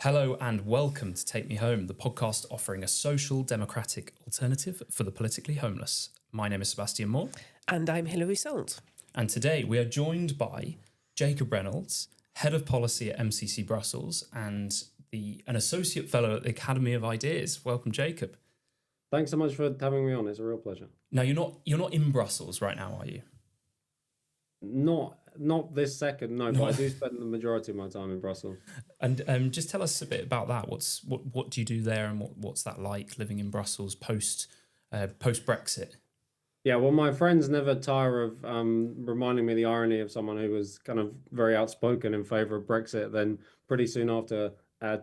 Hello and welcome to Take Me Home, the podcast offering a social democratic alternative for the politically homeless. My name is Sebastian Moore. And I'm Hilary Salt. And today we are joined by Jacob Reynolds, Head of Policy at MCC Brussels and an Associate Fellow at the Academy of Ideas. Welcome, Jacob. Thanks so much for having me on. It's a real pleasure. Now, you're not in Brussels right now, are you? Not this second, no, but I do spend the majority of my time in Brussels. And just tell us a bit about that. What do you do there, and what's that like living in Brussels post Brexit? Yeah, well, my friends never tire of reminding me the irony of someone who was kind of very outspoken in favour of Brexit, then pretty soon after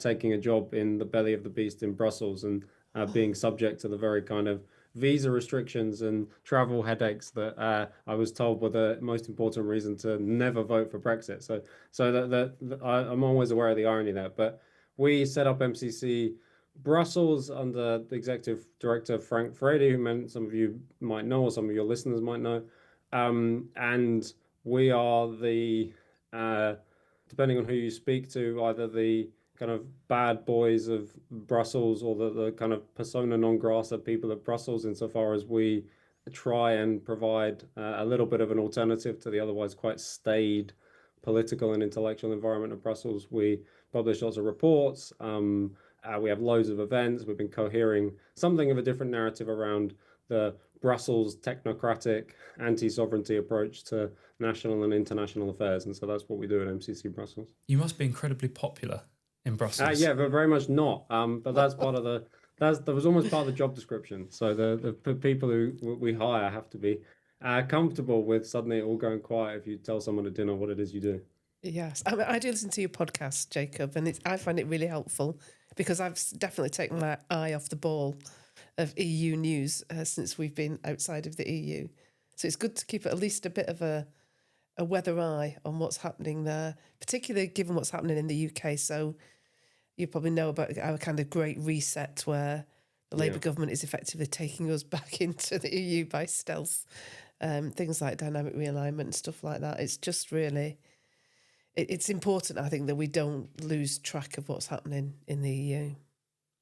taking a job in the belly of the beast in Brussels and being subject to the very kind of visa restrictions and travel headaches that I was told were the most important reason to never vote for Brexit. I'm always aware of the irony there. But we set up MCC Brussels under the executive director Frank Frady, who some of you might know or some of your listeners might know. And we are depending on who you speak to, either the kind of bad boys of Brussels or the kind of persona non grata people of Brussels, insofar as we try and provide a little bit of an alternative to the otherwise quite staid political and intellectual environment of Brussels. We publish lots of reports. We have loads of events. We've been cohering something of a different narrative around the Brussels technocratic anti-sovereignty approach to national and international affairs. And so that's what we do at MCC Brussels. You must be incredibly popular in Brussels. Yeah, but very much not. But that's part of that was almost part of the job description. So the people who we hire have to be comfortable with suddenly it all going quiet if you tell someone at dinner what it is you do. Yes, I do listen to your podcast, Jacob, and I find it really helpful because I've definitely taken my eye off the ball of EU news since we've been outside of the EU. So it's good to keep at least a bit of a weather eye on what's happening there, particularly given what's happening in the UK. So you probably know about our kind of great reset where the Labour government is effectively taking us back into the EU by stealth. Things like dynamic realignment and stuff like that. It's just really... It's important, I think, that we don't lose track of what's happening in the EU.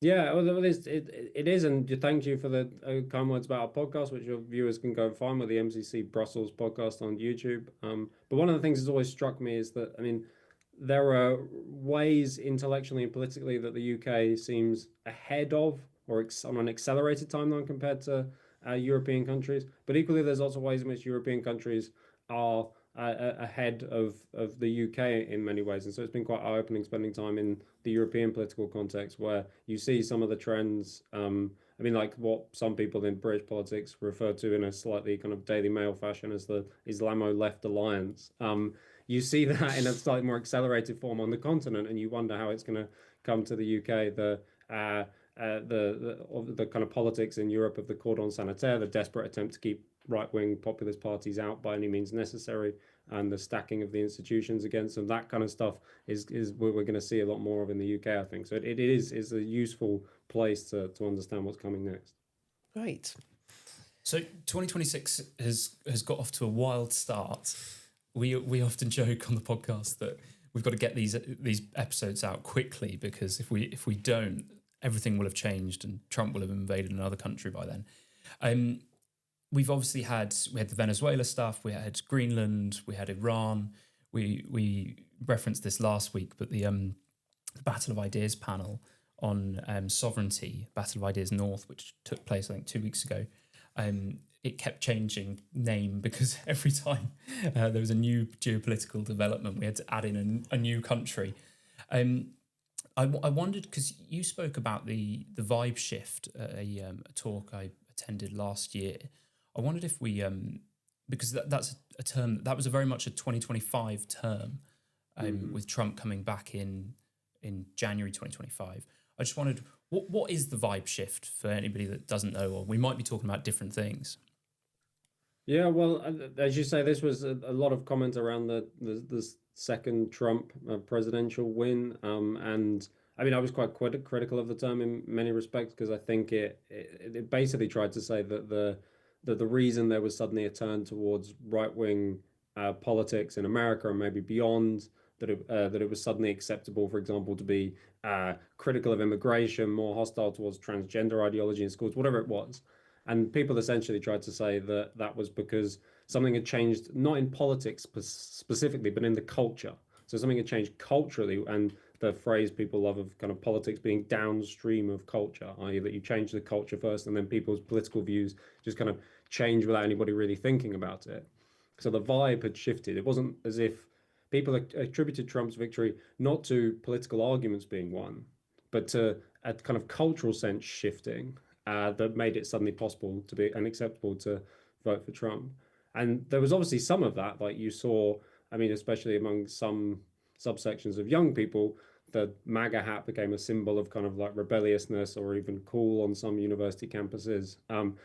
Yeah, well, it is, and thank you for the kind words about our podcast, which your viewers can go and find with the MCC Brussels podcast on YouTube. But one of the things that's always struck me is that, I mean, there are ways intellectually and politically that the UK seems ahead of or on an accelerated timeline compared to European countries. But equally, there's lots of ways in which European countries are ahead of the UK in many ways. And so it's been quite eye-opening spending time in the European political context where you see some of the trends. I mean, like what some people in British politics refer to in a slightly kind of Daily Mail fashion as the Islamo-left alliance. You see that in a slightly more accelerated form on the continent, and you wonder how it's going to come to the UK. The kind of politics in Europe of the cordon sanitaire, the desperate attempt to keep right-wing populist parties out by any means necessary, and the stacking of the institutions against them, that kind of stuff is what we're going to see a lot more of in the UK, I think. So it is a useful place to understand what's coming next. Right. So 2026 has got off to a wild start. We often joke on the podcast that we've got to get these episodes out quickly because if we don't, everything will have changed and Trump will have invaded another country by then. We've obviously had the Venezuela stuff, we had Greenland, we had Iran. We referenced this last week, but the Battle of Ideas panel on sovereignty, Battle of Ideas North, which took place I think 2 weeks ago. It kept changing name because every time there was a new geopolitical development, we had to add in a new country. I wondered, because you spoke about the vibe shift at a talk I attended last year. I wondered if we, because that's a term, that was very much a 2025 term with Trump coming back in January 2025. I just wondered, what is the vibe shift for anybody that doesn't know, or we might be talking about different things. Yeah, well, as you say, this was a lot of comment around the second Trump presidential win. And I mean, I was quite critical of the term in many respects because I think it basically tried to say that the reason there was suddenly a turn towards right-wing politics in America and maybe beyond that it was suddenly acceptable, for example, to be critical of immigration, more hostile towards transgender ideology in schools, whatever it was. And people essentially tried to say that that was because something had changed, not in politics specifically, but in the culture. So something had changed culturally, and the phrase people love of kind of politics being downstream of culture, i.e., that you change the culture first, and then people's political views just kind of change without anybody really thinking about it. So the vibe had shifted. It wasn't as if people attributed Trump's victory not to political arguments being won, but to a kind of cultural sense shifting that made it suddenly possible to be and acceptable to vote for Trump. And there was obviously some of that, like you saw, I mean, especially among some subsections of young people, the MAGA hat became a symbol of kind of like rebelliousness or even cool on some university campuses.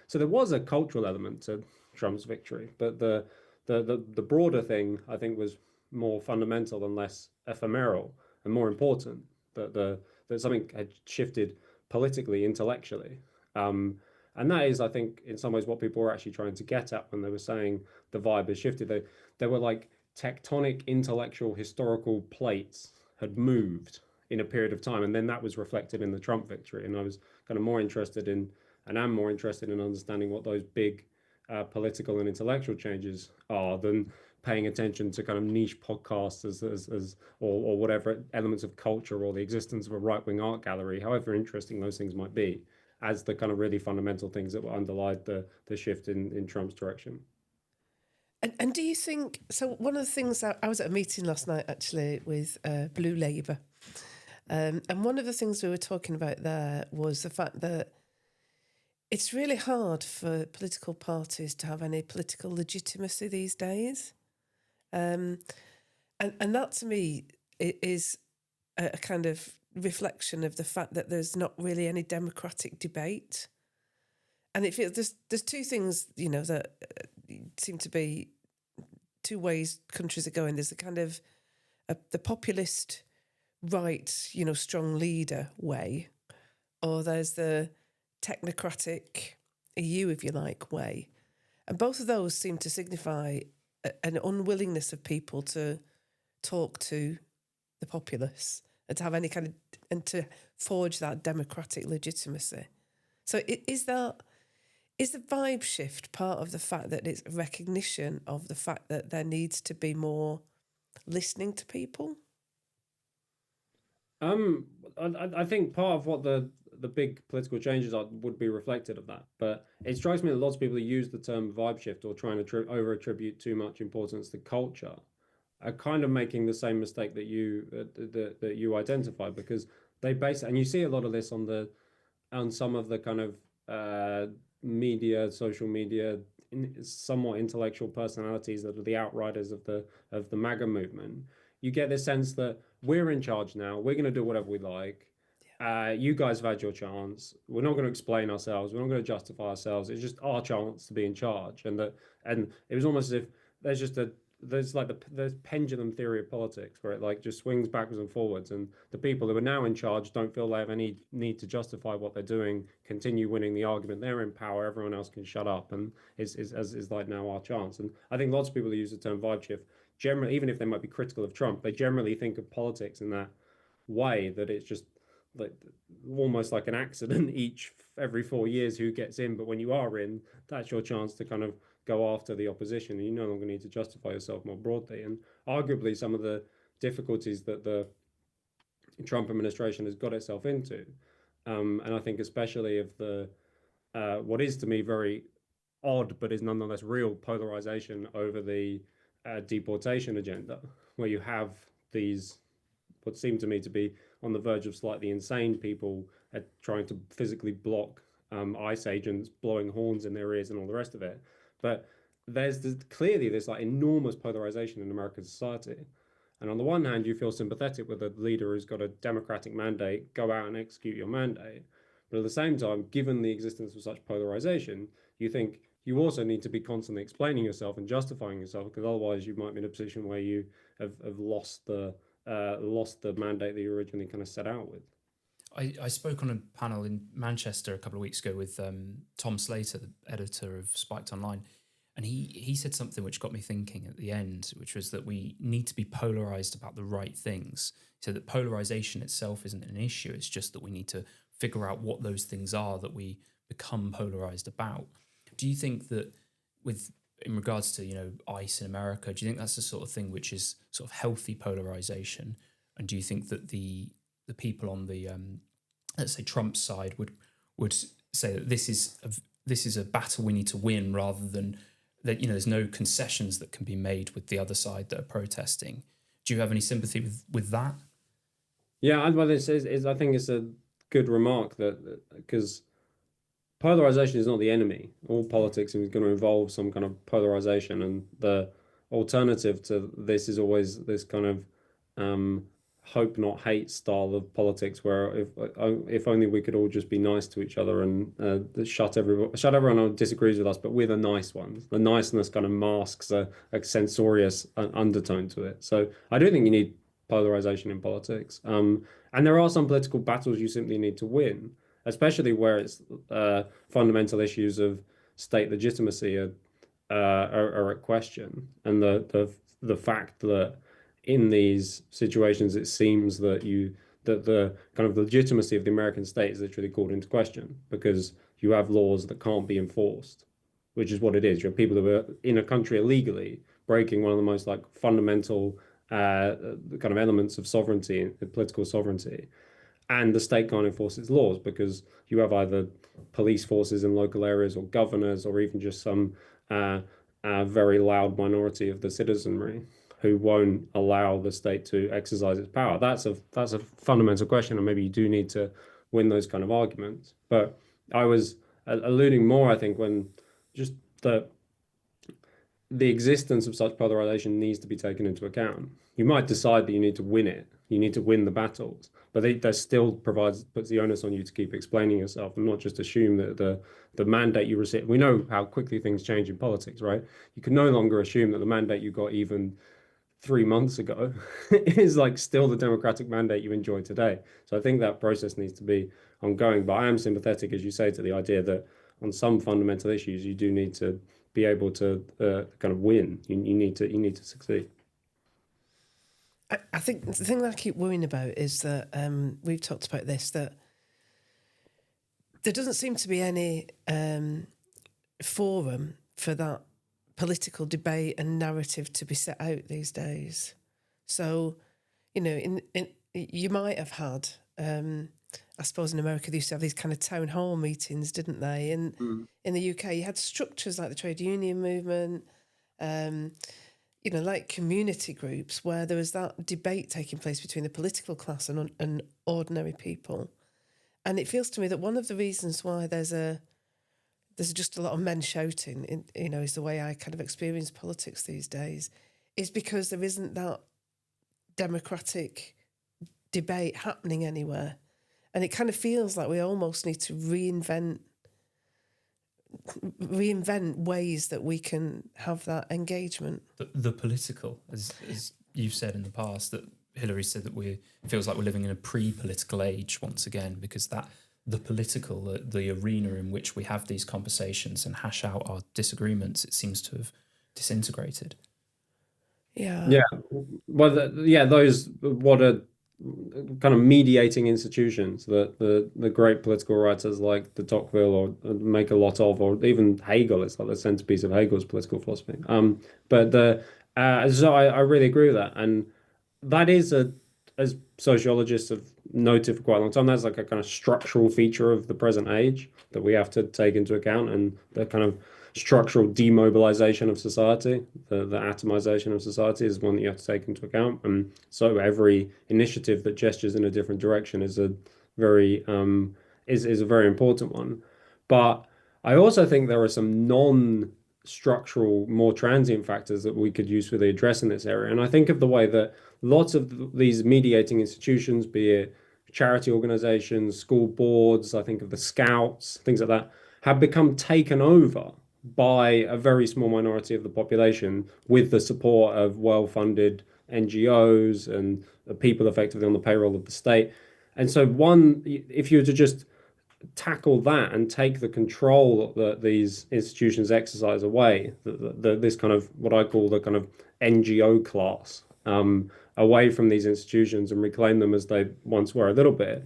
So there was a cultural element to Trump's victory, but the broader thing I think was more fundamental and less ephemeral and more important that something had shifted politically, intellectually. And that is, I think, in some ways what people were actually trying to get at when they were saying the vibe has shifted. They were like tectonic intellectual historical plates had moved in a period of time, and then that was reflected in the Trump victory. And I was kind of more interested in, and am more interested in understanding what those big political and intellectual changes are than paying attention to kind of niche podcasts or whatever elements of culture or the existence of a right-wing art gallery, however interesting those things might be, as the kind of really fundamental things that underlied the shift in Trump's direction. And do you think, so one of the things, I was at a meeting last night actually with Blue Labour, and one of the things we were talking about there was the fact that it's really hard for political parties to have any political legitimacy these days. And that to me is a kind of reflection of the fact that there's not really any democratic debate. And it feels there's two things, you know, that seem to be two ways countries are going. There's a kind of the populist right, you know, strong leader way, or there's the technocratic EU, if you like, way. And both of those seem to signify an unwillingness of people to talk to the populace and to have any kind of, and to forge that democratic legitimacy. So is the vibe shift part of the fact that it's a recognition of the fact that there needs to be more listening to people? I think part of what the big political changes are would be reflected of that, but it strikes me that lots of people who use the term vibe shift or trying to over attribute too much importance to culture are kind of making the same mistake that you identify, because they base, and you see a lot of this on some of the kind of media, social media, somewhat intellectual personalities that are the outriders of the MAGA movement. You get this sense that we're in charge now. We're going to do whatever we like. You guys have had your chance. We're not going to explain ourselves. We're not going to justify ourselves. It's just our chance to be in charge. And it was almost as if there's like the pendulum theory of politics, where it like just swings backwards and forwards, and the people who are now in charge don't feel they have any need to justify what they're doing, continue winning the argument. They're in power, everyone else can shut up, and is like now our chance. And I think lots of people who use the term vibe shift generally, even if they might be critical of Trump, they generally think of politics in that way, that it's just like almost like an accident every 4 years who gets in, but when you are in, that's your chance to kind of go after the opposition, and you no longer need to justify yourself more broadly. And arguably some of the difficulties that the Trump administration has got itself into, and I think especially of the what is to me very odd but is nonetheless real polarization over the deportation agenda, where you have these what seem to me to be on the verge of slightly insane people trying to physically block ICE agents blowing horns in their ears and all the rest of it. But there's clearly this like enormous polarization in American society. And on the one hand, you feel sympathetic with a leader who's got a democratic mandate, go out and execute your mandate. But at the same time, given the existence of such polarization, you think you also need to be constantly explaining yourself and justifying yourself, because otherwise you might be in a position where you have lost the mandate that you originally kind of set out with. I spoke on a panel in Manchester a couple of weeks ago with Tom Slater, the editor of Spiked Online, And he said something which got me thinking at the end, which was that we need to be polarized about the right things. So that polarization itself isn't an issue. It's just that we need to figure out what those things are that we become polarized about. Do you think that in regards to, ICE in America, do you think that's the sort of thing which is sort of healthy polarization? And do you think that the people on the let's say Trump's side would say that this is a battle we need to win, rather than that there's no concessions that can be made with the other side that are protesting? Do you have any sympathy with that? Yeah, well, I think it's a good remark that because polarization is not the enemy. All politics is going to involve some kind of polarization, and the alternative to this is always this kind of hope not hate style of politics, where if only we could all just be nice to each other and shut everyone who disagrees with us, but we're the nice ones. The niceness kind of masks a censorious undertone to it. So I do think you need polarization in politics, and there are some political battles you simply need to win, especially where it's fundamental issues of state legitimacy are at question, and the fact that in these situations it seems that the kind of legitimacy of the American state is literally called into question because you have laws that can't be enforced, which is what it is. You have people who are in a country illegally breaking one of the most like fundamental kind of elements of sovereignty, political sovereignty, and the state can't enforce its laws because you have either police forces in local areas or governors or even just some very loud minority of the citizenry who won't allow the state to exercise its power. That's a fundamental question, and maybe you do need to win those kind of arguments. But I was alluding more, I think, when just the existence of such polarization needs to be taken into account. You might decide that you need to win it, you need to win the battles, but that still puts the onus on you to keep explaining yourself and not just assume that the mandate you receive. We know how quickly things change in politics, right? You can no longer assume that the mandate you got even 3 months ago is like still the democratic mandate you enjoy today. So I think that process needs to be ongoing. But I am sympathetic, as you say, to the idea that on some fundamental issues you do need to be able to kind of win. You need to succeed. I think the thing that I keep worrying about is that we've talked about this, that there doesn't seem to be any forum for that political debate and narrative to be set out these days. So, you might have had, I suppose in America they used to have these kind of town hall meetings, didn't they? And in the UK you had structures like the trade union movement, like community groups where there was that debate taking place between the political class and ordinary people. And it feels to me that one of the reasons why there's just a lot of men shouting, is the way I kind of experience politics these days, is because there isn't that democratic debate happening anywhere. And it kind of feels like we almost need to reinvent ways that we can have that engagement. The political, as you've said in the past, that Hilary said that it feels like we're living in a pre-political age once again, because the political, the arena in which we have these conversations and hash out our disagreements, it seems to have disintegrated. Yeah. Yeah. Well, those what are kind of mediating institutions that the great political writers like de Tocqueville or make a lot of, or even Hegel. It's like the centerpiece of Hegel's political philosophy. But so I really agree with that, and that is as sociologists have noted for quite a long time, that's like a kind of structural feature of the present age that we have to take into account, and the kind of structural demobilization of society, the atomization of society is one that you have to take into account. And so every initiative that gestures in a different direction is a very is a very important one. But I also think there are some non-structural, more transient factors that we could usefully address in this area. And I think of the way that lots of these mediating institutions, be it charity organizations, school boards, I think of the Scouts, things like that, have become taken over by a very small minority of the population with the support of well-funded NGOs and people effectively on the payroll of the state. And so if you were to just tackle that and take the control that these institutions exercise away, this kind of what I call the kind of NGO class, away from these institutions and reclaim them as they once were a little bit,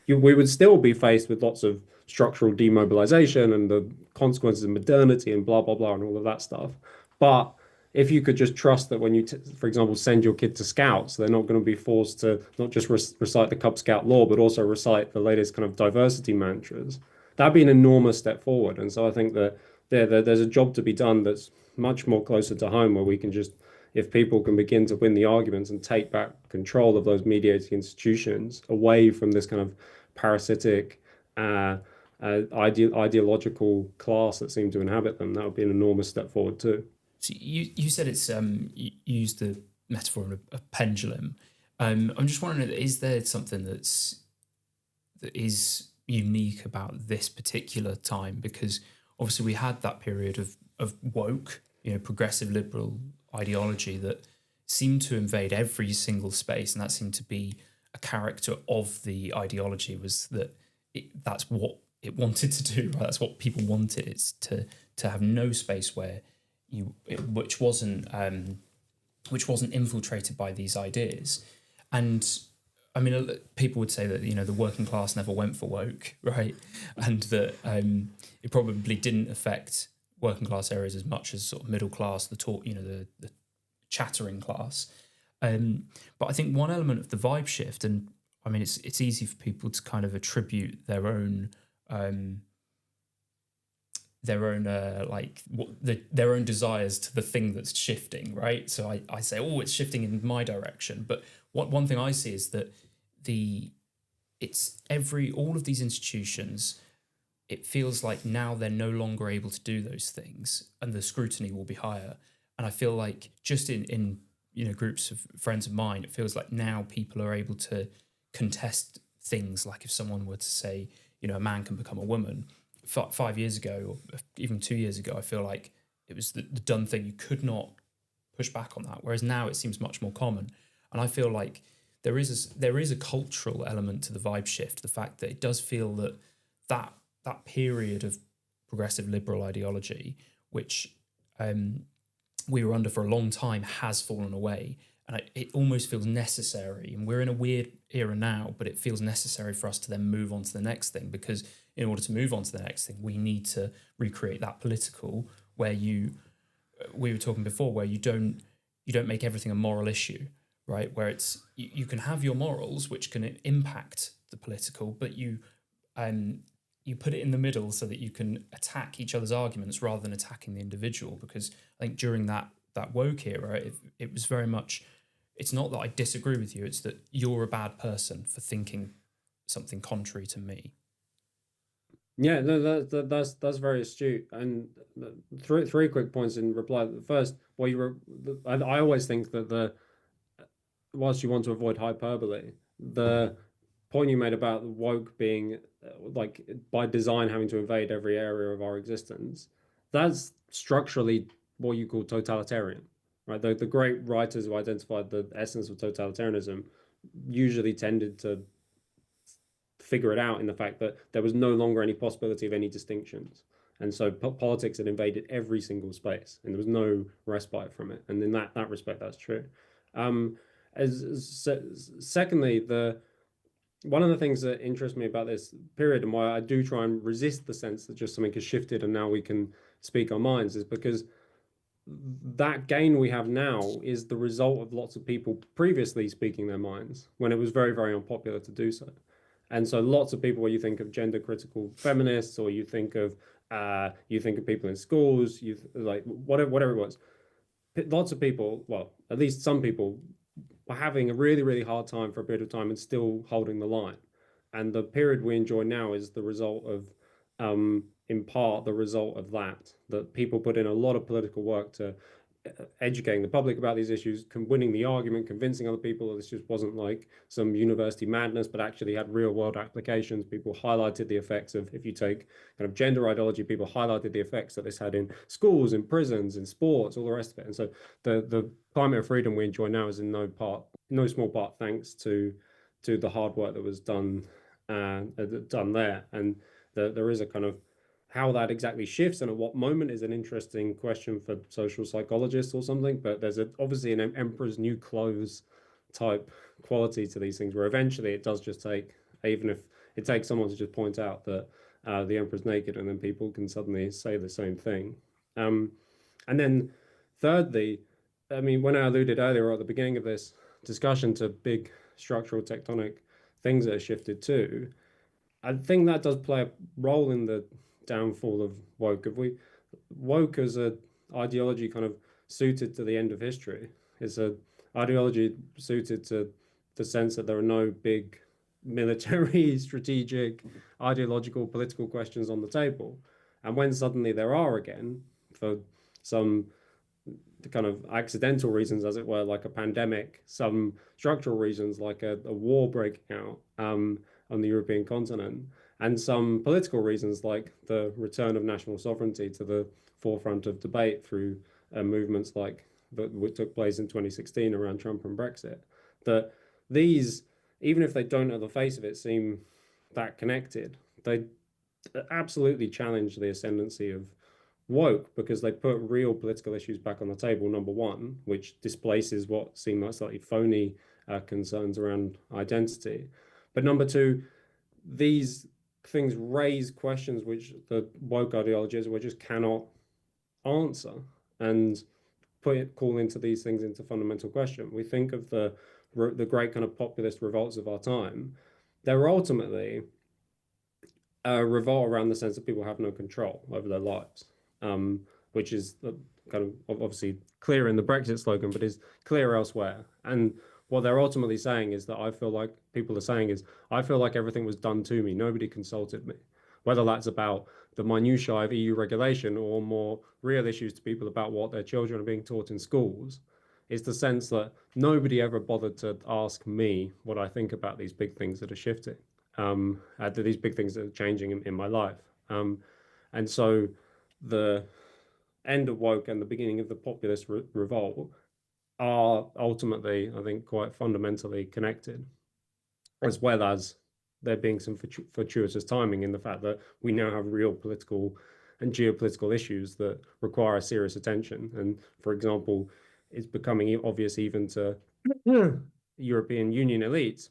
we would still be faced with lots of structural demobilization and the consequences of modernity and blah, blah, blah, and all of that stuff. But if you could just trust that when you, for example, send your kid to scouts, they're not going to be forced to not just recite the Cub Scout law, but also recite the latest kind of diversity mantras, that'd be an enormous step forward. And so I think that there's a job to be done that's much more closer to home, where we can just, if people can begin to win the arguments and take back control of those mediating institutions away from this kind of parasitic ideological class that seem to inhabit them, that would be an enormous step forward too. So you said it's you used the metaphor of a pendulum. I'm just wondering, is there something that is unique about this particular time? Because obviously we had that period of woke, progressive liberal ideology that seemed to invade every single space, and that seemed to be a character of the ideology, was that that's what it wanted to do, right? That's what people wanted. It's to have no space where which wasn't infiltrated by these ideas. And I mean, people would say that the working class never went for woke, right? And that it probably didn't affect working class areas as much as sort of middle class, the chattering class. But I think one element of the vibe shift, and I mean, it's easy for people to kind of attribute their own their own desires to the thing that's shifting, right? So I say, oh, it's shifting in my direction. But one thing I see is that all of these institutions, it feels like now they're no longer able to do those things, and the scrutiny will be higher. And I feel like just in groups of friends of mine, it feels like now people are able to contest things. Like if someone were to say, a man can become a woman, 5 years ago or even 2 years ago, I feel like it was the done thing. You could not push back on that. Whereas now it seems much more common. And I feel like there is a cultural element to the vibe shift. The fact that it does feel that period of progressive liberal ideology, which we were under for a long time, has fallen away. And it almost feels necessary. And we're in a weird era now, but it feels necessary for us to then move on to the next thing, because in order to move on to the next thing, we need to recreate that political where we were talking before, where you don't make everything a moral issue, right? Where it's you can have your morals, which can impact the political, but you put it in the middle so that you can attack each other's arguments rather than attacking the individual. Because I think during that woke era, it was very much, it's not that I disagree with you, it's that you're a bad person for thinking something contrary to me. Yeah, no, that's very astute. And three quick points in reply. First, I always think that whilst you want to avoid hyperbole, the point you made about woke being like by design having to invade every area of our existence, that's structurally what you call totalitarian, right? The great writers who identified the essence of totalitarianism usually tended to figure it out in the fact that there was no longer any possibility of any distinctions. And so politics had invaded every single space, and there was no respite from it. And in that respect, that's true. Secondly, one of the things that interests me about this period, and why I do try and resist the sense that just something has shifted and now we can speak our minds, is because that gain we have now is the result of lots of people previously speaking their minds when it was very, very unpopular to do so. And so lots of people, where you think of gender critical feminists, or you think of people in schools, whatever it was, lots of people, well, at least some people, were having a really, really hard time for a period of time and still holding the line. And the period we enjoy now is the result of, in part, the result of that people put in a lot of political work to educating the public about these issues, winning the argument, convincing other people that this just wasn't like some university madness, but actually had real world applications. People highlighted the effects of, if you take kind of gender ideology, people highlighted the effects that this had in schools, in prisons, in sports, all the rest of it. And so the climate of freedom we enjoy now is in no small part thanks to the hard work that was done done there, and there is a kind of how that exactly shifts and at what moment is an interesting question for social psychologists or something. But there's obviously an emperor's new clothes type quality to these things, where eventually it does just take, even if it takes someone to just point out that the emperor's naked, and then people can suddenly say the same thing. And then thirdly, I mean, when I alluded earlier at the beginning of this discussion to big structural tectonic things that have shifted too, I think that does play a role in the downfall of woke. If we woke as a ideology kind of suited to the end of history, it's a ideology suited to the sense that there are no big military, strategic, ideological, political questions on the table. And when suddenly there are again, for some kind of accidental reasons, as it were, like a pandemic, some structural reasons, like a war breaking out on the European continent, and some political reasons, like the return of national sovereignty to the forefront of debate through movements like that took place in 2016 around Trump and Brexit, that these, even if they don't at the face of it seem that connected, they absolutely challenge the ascendancy of woke, because they put real political issues back on the table, number one, which displaces what seem like slightly phony concerns around identity. But number two, these things raise questions which the woke ideologies we just cannot answer, and call into these things into fundamental question. We think of the great kind of populist revolts of our time. They're ultimately a revolt around the sense that people have no control over their lives, which is kind of obviously clear in the Brexit slogan, but is clear elsewhere. And what they're ultimately saying is that people are saying is, I feel like everything was done to me. Nobody consulted me. Whether that's about the minutiae of EU regulation or more real issues to people about what their children are being taught in schools, is the sense that nobody ever bothered to ask me what I think about these big things that are shifting, these big things that are changing in my life. And so the end of woke and the beginning of the populist revolt are ultimately, I think, quite fundamentally connected, as well as there being some fortuitous timing in the fact that we now have real political and geopolitical issues that require serious attention. And for example, it's becoming obvious even to European Union elites,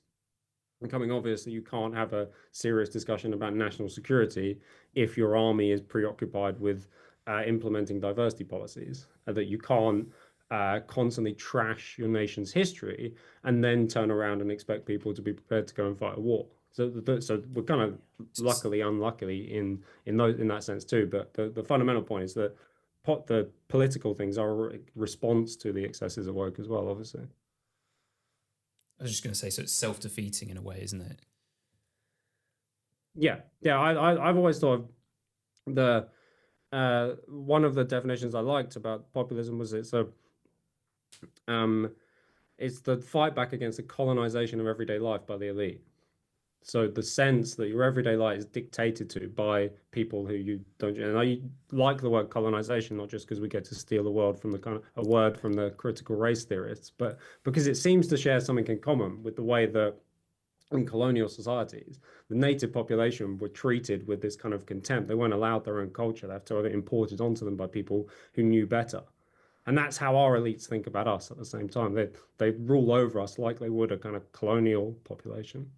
becoming obvious that you can't have a serious discussion about national security if your army is preoccupied with implementing diversity policies, that you can't constantly trash your nation's history and then turn around and expect people to be prepared to go and fight a war. So we're kind of luckily, unluckily in that sense too. But the fundamental point is that the political things are a response to the excesses of woke as well, obviously. I was just going to say, so it's self-defeating in a way, isn't it? Yeah. I've always thought the one of the definitions I liked about populism was it's the fight back against the colonization of everyday life by the elite. So the sense that your everyday life is dictated to by people who you don't. And I like the word colonization, not just because we get to steal a word from the critical race theorists, but because it seems to share something in common with the way that in colonial societies, the native population were treated with this kind of contempt. They weren't allowed their own culture. They have to have it imported onto them by people who knew better. And that's how our elites think about us at the same time. They rule over us like they would a kind of colonial population.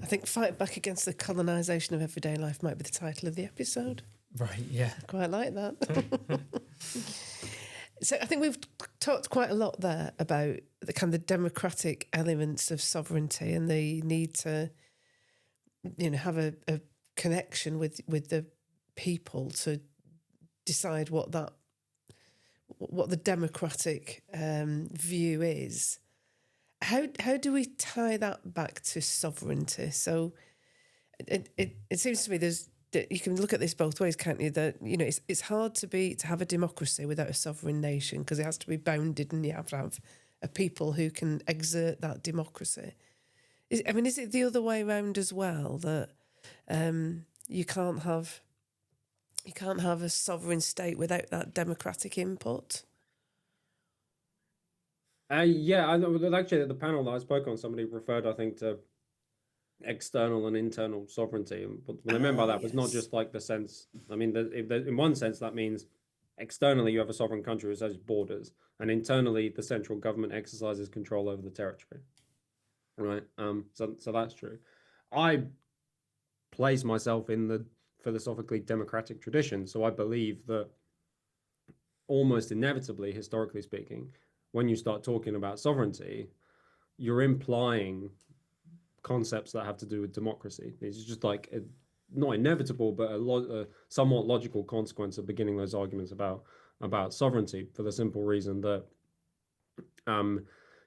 I think Fight Back Against the Colonisation of Everyday Life might be the title of the episode. Right, yeah. I quite like that. So I think we've talked quite a lot there about the kind of democratic elements of sovereignty and the need to, have a connection with the people to decide what the democratic view is. How do we tie that back to sovereignty? So it seems to me you can look at this both ways, can't you? That it's hard to have a democracy without a sovereign nation, because it has to be bounded, and you have to have a people who can exert that democracy. Is it the other way around as well, that you can't have a sovereign state without that democratic input? Yeah, I know. Actually, at the panel that I spoke on, somebody referred, I think, to external and internal sovereignty. And what I meant by that was not Yes. just like the sense. I mean, in one sense, that means externally you have a sovereign country which has borders, and internally the central government exercises control over the territory. Right. So that's true. I place myself in the philosophically democratic tradition, so I believe that almost inevitably, historically speaking, when you start talking about sovereignty, you're implying concepts that have to do with democracy. It's just like not inevitable, but a somewhat logical consequence of beginning those arguments about sovereignty, for the simple reason that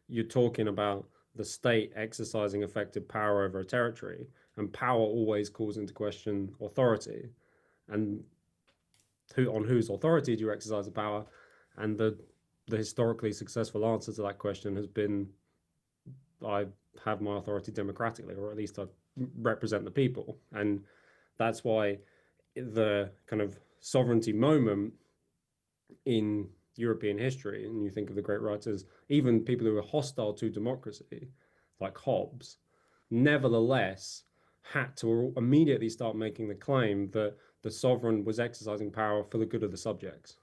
you're talking about the state exercising effective power over a territory, and power always calls into question authority, and on whose authority do you exercise the power? And the historically successful answer to that question has been, I have my authority democratically, or at least I represent the people. And that's why the kind of sovereignty moment in European history, and you think of the great writers, even people who were hostile to democracy, like Hobbes, nevertheless had to immediately start making the claim that the sovereign was exercising power for the good of the subjects.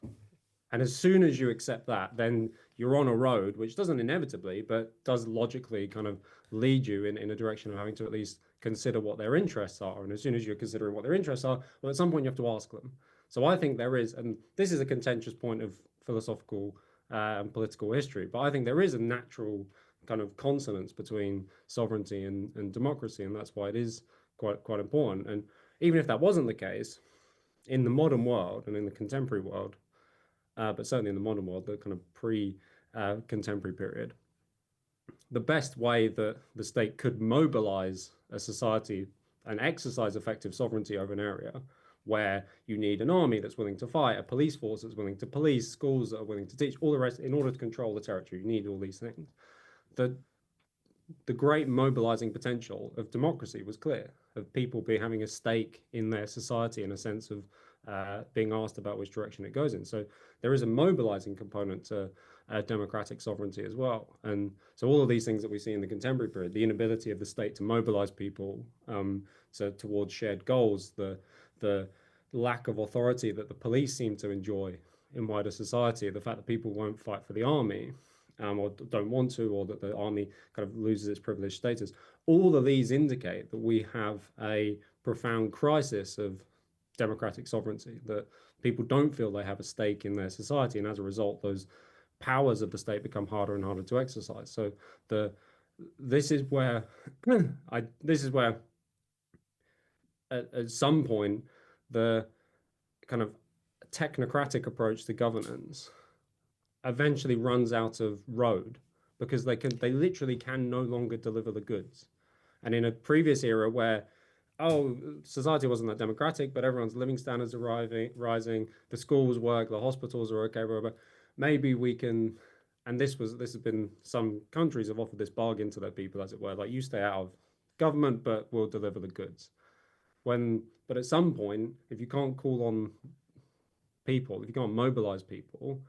And as soon as you accept that, then you're on a road which doesn't inevitably, but does logically kind of lead you in a direction of having to at least consider what their interests are. And as soon as you're considering what their interests are, well, at some point you have to ask them. So I think there is, and this is a contentious point of philosophical and political history, but I think there is a natural kind of consonance between sovereignty and democracy, and that's why it is quite important. And even if that wasn't the case, in the modern world and in the contemporary world, but certainly in the modern world, the kind of pre-contemporary period, the best way that the state could mobilize a society and exercise effective sovereignty over an area where you need an army that's willing to fight, a police force that's willing to police, schools that are willing to teach, all the rest, in order to control the territory, you need all these things. The great mobilizing potential of democracy was clear, of people having a stake in their society in a sense of being asked about which direction it goes in. So there is a mobilizing component to democratic sovereignty as well. And so all of these things that we see in the contemporary period, the inability of the state to mobilize people towards shared goals, the lack of authority that the police seem to enjoy in wider society, the fact that people won't fight for the army, or don't want to, or that the army kind of loses its privileged status. All of these indicate that we have a profound crisis of democratic sovereignty, that people don't feel they have a stake in their society, and as a result, those powers of the state become harder and harder to exercise. So this is where at some point the kind of technocratic approach to governance eventually runs out of road, because they literally can no longer deliver the goods. And in a previous era where society wasn't that democratic, but everyone's living standards are rising, the schools work, the hospitals are okay, blah, blah, but we can, and this has been, some countries have offered this bargain to their people, as it were, like, you stay out of government, but we'll deliver the goods. But at some point, if you can't call on people, if you can't mobilize people,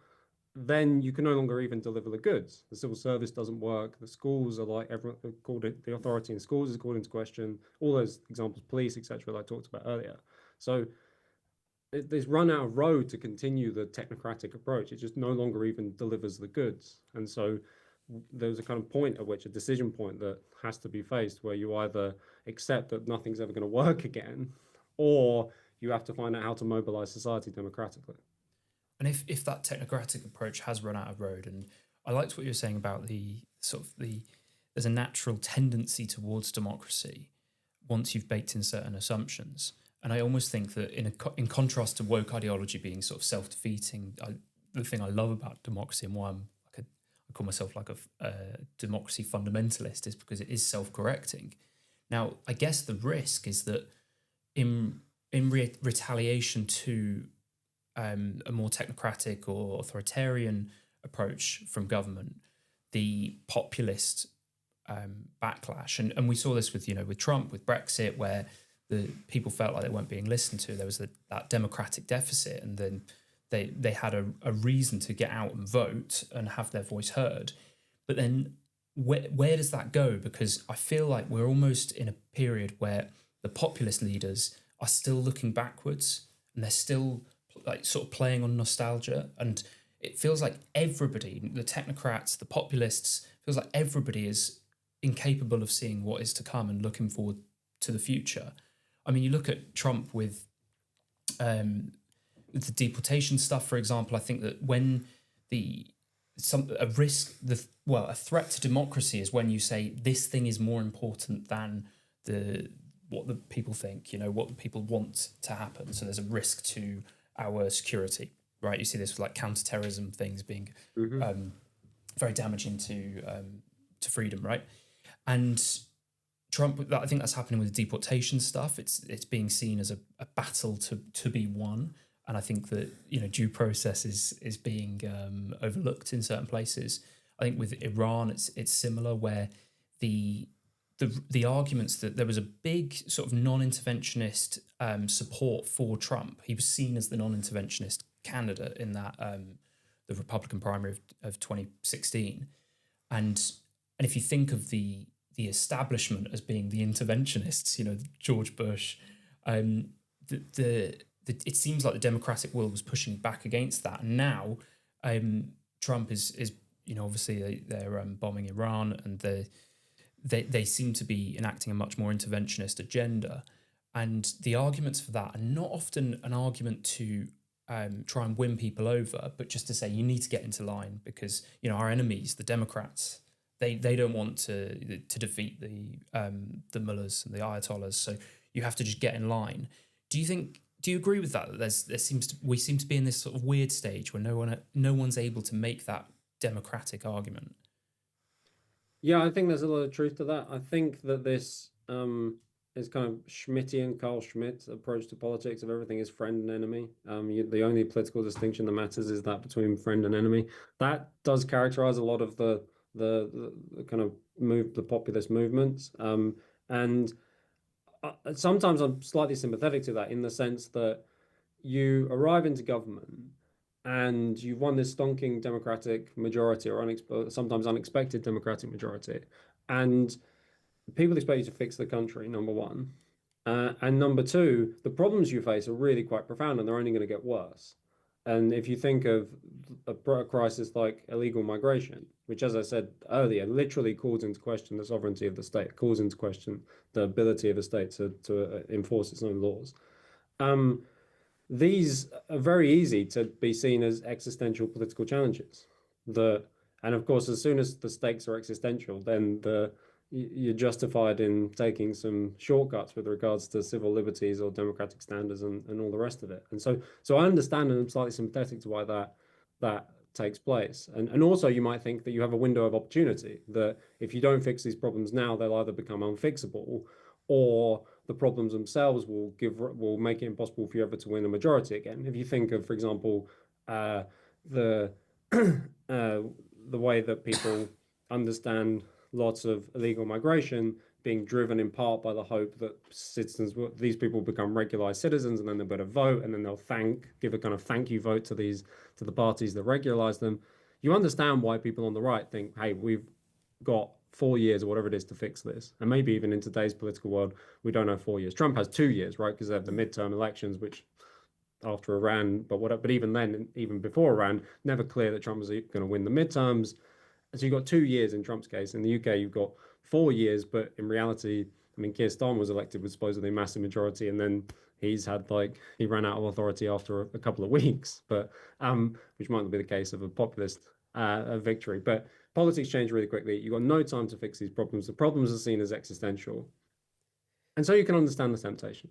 then you can no longer even deliver the goods. The civil service doesn't work. The schools are like, everyone called it, the authority in schools is called into question. All those examples, police, etc., that I talked about earlier. So there's run out of road to continue the technocratic approach. It just no longer even delivers the goods. And so there's a kind of point at which, a decision point that has to be faced, where you either accept that nothing's ever going to work again, or you have to find out how to mobilize society democratically. And if that technocratic approach has run out of road, and I liked what you were saying about there's a natural tendency towards democracy once you've baked in certain assumptions. And I almost think that in contrast to woke ideology being sort of self-defeating, the thing I love about democracy, and why I call myself like a democracy fundamentalist, is because it is self-correcting. Now, I guess the risk is that in retaliation to a more technocratic or authoritarian approach from government, the populist backlash, and we saw this with Trump, with Brexit, where the people felt like they weren't being listened to. There was that democratic deficit, and then they had a reason to get out and vote and have their voice heard. But then where does that go? Because I feel like we're almost in a period where the populist leaders are still looking backwards, and they're still like sort of playing on nostalgia. And it feels like everybody, the technocrats, the populists, feels like everybody is incapable of seeing what is to come and looking forward to the future. I mean, you look at Trump with the deportation stuff, for example. I think that when a threat to democracy is when you say this thing is more important than what the people think, what the people want to happen. So there's a risk to our security, right? You see this with like counterterrorism things being very damaging to freedom, right? And Trump, I think that's happening with the deportation stuff. It's being seen as a battle to be won. And I think that due process is being overlooked in certain places. I think with Iran, it's similar, where the arguments that there was a big sort of non-interventionist support for Trump. He was seen as the non-interventionist candidate in that the Republican primary of 2016, and if you think of the establishment as being the interventionists, George Bush, it seems like the democratic will was pushing back against that. And now Trump is obviously they're bombing Iran, and they seem to be enacting a much more interventionist agenda. And the arguments for that are not often an argument to try and win people over, but just to say you need to get into line because our enemies, the Democrats, they don't want to defeat the mullahs and the ayatollahs, so you have to just get in line. Do you agree with that? We seem to be in this sort of weird stage where no one's able to make that democratic argument. Yeah, I think there's a lot of truth to that. I think that this is kind of Schmittian, Carl Schmitt approach to politics of everything is friend and enemy. The only political distinction that matters is that between friend and enemy. That does characterize a lot of the kind of the populist movements. And sometimes I'm slightly sympathetic to that in the sense that you arrive into government and you've won this stonking democratic majority or sometimes unexpected democratic majority, and people expect you to fix the country, number one. And number two, the problems you face are really quite profound and they're only going to get worse. And if you think of a crisis like illegal migration, which, as I said earlier, literally calls into question the sovereignty of the state, calls into question the ability of a state to enforce its own laws. These are very easy to be seen as existential political challenges. And of course, as soon as the stakes are existential, then you're justified in taking some shortcuts with regards to civil liberties or democratic standards and all the rest of it. And so I understand and I'm slightly sympathetic to why that takes place. And also you might think that you have a window of opportunity, that if you don't fix these problems now, they'll either become unfixable or the problems themselves will make it impossible for you ever to win a majority again. If you think of, for example, the way that people understand lots of illegal migration being driven in part by the hope that these people become regularized citizens, and then they'll better vote, and then they'll give a kind of thank you vote to the parties that regularize them. You understand why people on the right think, hey, we've got 4 years or whatever it is to fix this. And maybe even in today's political world, we don't have 4 years. Trump has 2 years, right? Because they have the midterm elections, which after Iran, but even then, even before Iran, never clear that Trump was going to win the midterms. So you've got 2 years in Trump's case. In the UK, you've got 4 years, but in reality, I mean, Keir Starmer was elected with supposedly a massive majority, and then he ran out of authority after a couple of weeks, but which might not be the case of a populist victory. But politics change really quickly. You've got no time to fix these problems. The problems are seen as existential. And so you can understand the temptation.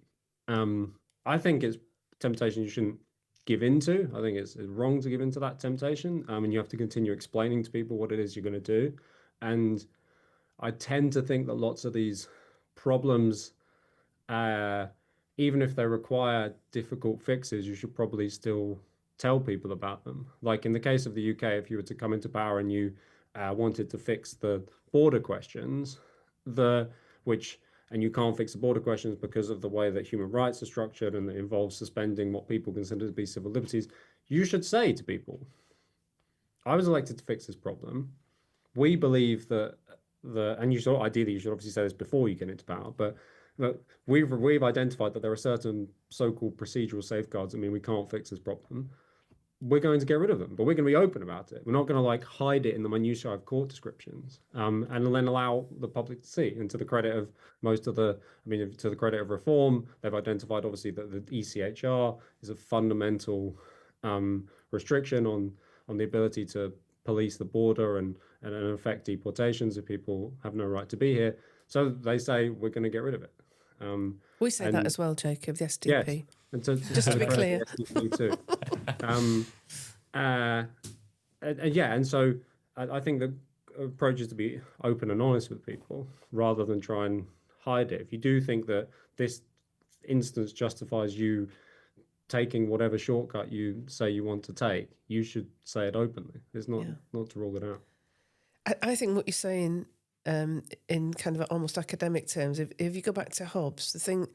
I think it's temptation you shouldn't give into. I think it's wrong to give into that temptation. And you have to continue explaining to people what it is you're going to do. And I tend to think that lots of these problems, even if they require difficult fixes, you should probably still tell people about them. Like in the case of the UK, if you were to come into power and you wanted to fix the border questions, and you can't fix the border questions because of the way that human rights are structured and it involves suspending what people consider to be civil liberties, you should say to people, I was elected to fix this problem. We believe that and ideally you should obviously say this before you get into power, but we've identified that there are certain so-called procedural safeguards. I mean, we can't fix this problem. We're going to get rid of them, but we're going to be open about it. We're not going to like hide it in the minutiae of court descriptions, and then allow the public to see. And to the credit of to the credit of reform, they've identified obviously that the ECHR is a fundamental restriction on the ability to police the border and affect deportations if people have no right to be here. So they say we're going to get rid of it. We say that as well, Jacob, the SDP. Yes, and Just to be clear. too. And so I think the approach is to be open and honest with people rather than try and hide it. If you do think that this instance justifies you taking whatever shortcut you say you want to take, you should say it openly. It's not to rule it out. I think what you're saying in kind of almost academic terms, if you go back to Hobbes, the thing,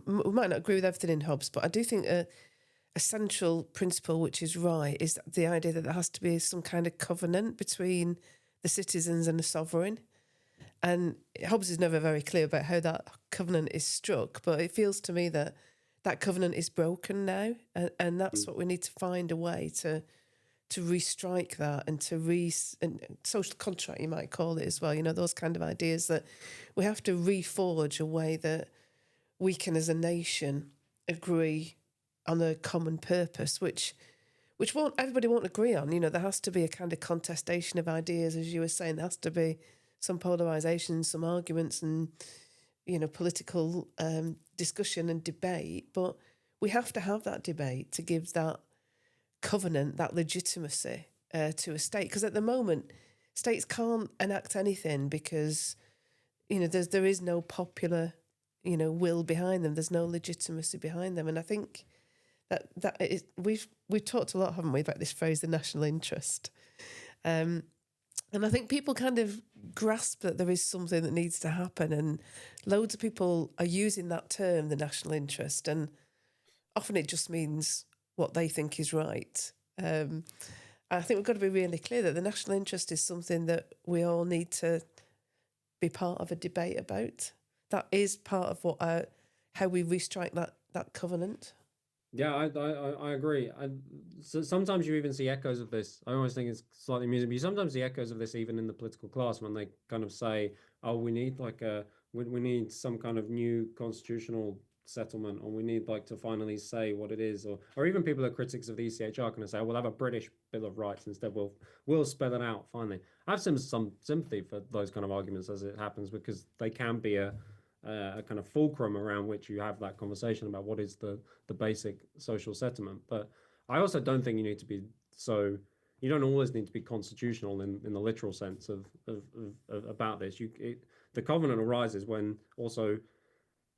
we might not agree with everything in Hobbes, but I do think a central principle which is right is the idea that there has to be some kind of covenant between the citizens and the sovereign. And Hobbes is never very clear about how that covenant is struck, but it feels to me that that covenant is broken now, and that's what we need to find a way to restrike that and and social contract, you might call it as well, those kind of ideas that we have to reforge a way that we can as a nation agree on a common purpose, which everybody won't agree on. There has to be a kind of contestation of ideas, as you were saying. There has to be some polarisation, some arguments and, political discussion and debate. But we have to have that debate to give that covenant, that legitimacy to a state. Because at the moment, states can't enact anything because, there is no popular, will behind them. There's no legitimacy behind them. And I think that is, we've talked a lot, haven't we, about this phrase, the national interest. And I think people kind of grasp that there is something that needs to happen, and loads of people are using that term, the national interest, and often it just means what they think is right. I think we've got to be really clear that the national interest is something that we all need to be part of a debate about. That is part of how we restrike that covenant. Yeah, I agree. So sometimes you even see echoes of this. I always think it's slightly amusing, but you sometimes see echoes of this even in the political class when they kind of say, "Oh, we need we need some kind of new constitutional settlement, or we need to finally say what it is," or even people that are critics of the ECHR kind of say, "We'll have a British Bill of Rights instead. We'll spell it out finally." I have some sympathy for those kind of arguments as it happens, because they can be a kind of fulcrum around which you have that conversation about what is the basic social settlement. But I also don't think you need to be you don't always need to be constitutional in the literal sense of about this. The covenant arises when also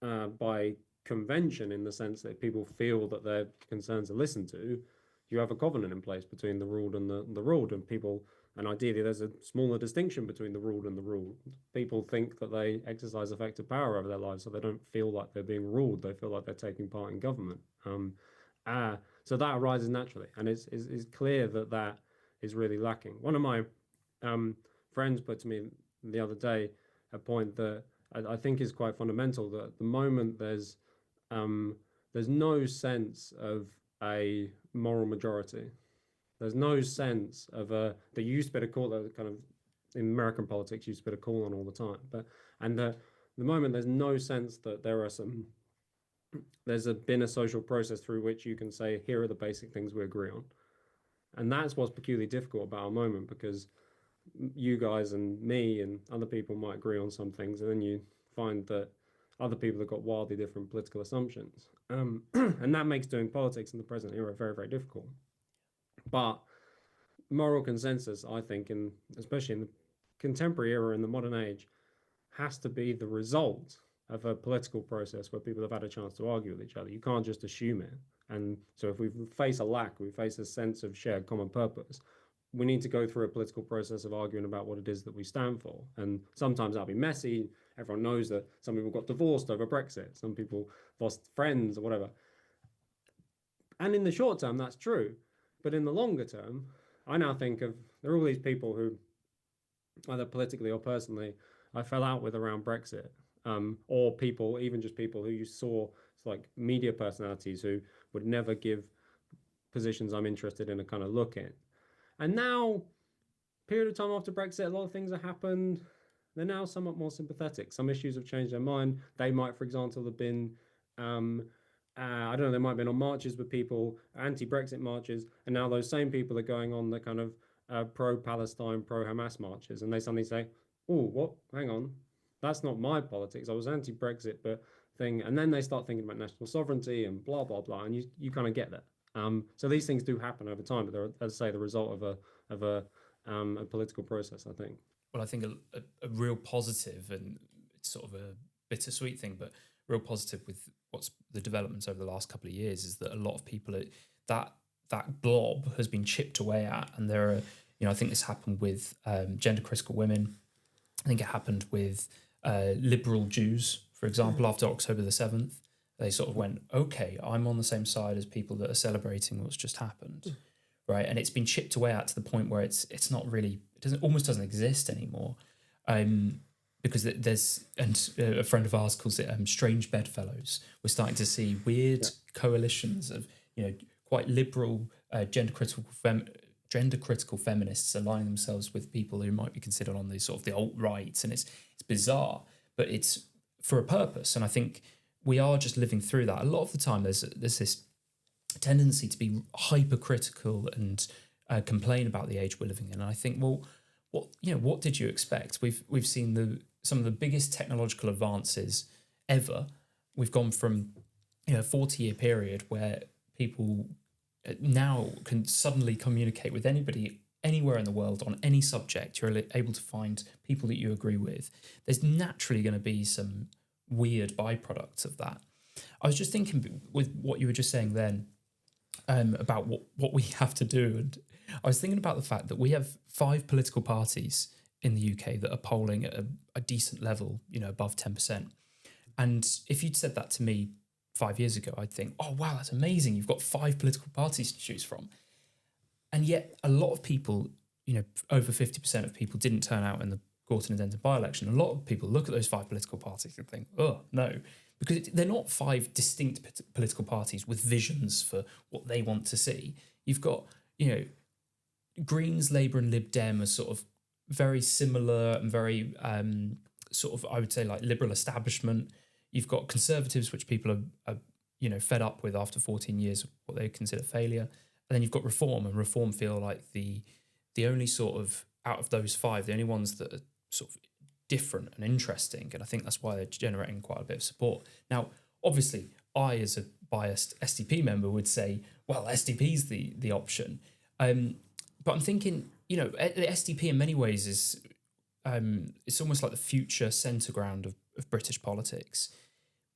by convention, in the sense that people feel that their concerns are listened to, you have a covenant in place between the ruled and the ruled, and people. And ideally, there's a smaller distinction between the ruled and the ruled. People think that they exercise effective power over their lives, so they don't feel like they're being ruled. They feel like they're taking part in government. So that arises naturally, and it's clear that is really lacking. One of my friends put to me the other day a point that I think is quite fundamental. That at the moment there's no sense of a moral majority. There's no sense of that you used to be able to call that kind of in American politics, you used to be able to call on all the time. The moment there's no sense that there's been a social process through which you can say, here are the basic things we agree on. And that's what's peculiarly difficult about our moment, because you guys and me and other people might agree on some things, and then you find that other people have got wildly different political assumptions. And that makes doing politics in the present era very, very difficult. But moral consensus, I think, especially in the contemporary era, in the modern age, has to be the result of a political process where people have had a chance to argue with each other. You can't just assume it. And so if we face a lack, we face a sense of shared common purpose, we need to go through a political process of arguing about what it is that we stand for. And sometimes that'll be messy. Everyone knows that some people got divorced over Brexit. Some people lost friends or whatever. And in the short term, that's true. But in the longer term, I now think there are all these people who, either politically or personally, I fell out with around Brexit, or people, even just people who you saw, like media personalities who would never give positions I'm interested in a kind of look in. And now, period of time after Brexit, a lot of things have happened. They're now somewhat more sympathetic. Some issues have changed their mind. They might, for example, have been, I don't know, they might have been on marches with people, anti-Brexit marches, and now those same people are going on the kind of pro-Palestine, pro-Hamas marches, and they suddenly say, "Oh, what? Hang on, that's not my politics. I was anti-Brexit, but thing," and then they start thinking about national sovereignty and blah blah blah, and you kind of get that. So these things do happen over time, but they're, as I say, the result of a political process, I think. Well, I think a real positive, and it's sort of a bittersweet thing, but real positive with what's the developments over the last couple of years is that a lot of people that blob has been chipped away at, and there are, I think this happened with gender critical women. I think it happened with liberal Jews, for example, after October the 7th. They sort of went, okay, I'm on the same side as people that are celebrating what's just happened, right? And it's been chipped away at to the point where it's not really, almost doesn't exist anymore, because there's, and a friend of ours calls it strange bedfellows. We're starting to see weird coalitions of quite liberal gender critical feminists aligning themselves with people who might be considered on the sort of the alt-right, and it's bizarre, but it's for a purpose. And I think we are just living through that. A lot of the time there's this tendency to be hypercritical and complain about the age we're living in. And I think, well, what did you expect? We've seen some of the biggest technological advances ever. We've gone from a 40-year period where people now can suddenly communicate with anybody anywhere in the world on any subject. You're able to find people that you agree with. There's naturally going to be some weird byproducts of that. I was just thinking with what you were just saying then about what we have to do, and I was thinking about the fact that we have 5 political parties in the UK that are polling at a decent level, above 10%. And if you'd said that to me 5 years ago, I'd think, oh wow, that's amazing, you've got 5 political parties to choose from. And yet a lot of people, over 50% of people didn't turn out in the Gorton and Denton by-election. A lot of people look at those 5 political parties and think, oh, no, because they're not 5 distinct political parties with visions for what they want to see. You've got, Greens, Labour and Lib Dem are sort of very similar and very sort of, I would say, like liberal establishment. You've got Conservatives, which people are fed up with after 14 years of what they consider failure. And then you've got Reform, and Reform feel like the only sort of, out of those 5, the only ones that are sort of different and interesting, and I think that's why they're generating quite a bit of support. Now, obviously, I, as a biased SDP member, would say, well, SDP is the option. But I'm thinking, the SDP in many ways is it's almost like the future centre ground of British politics.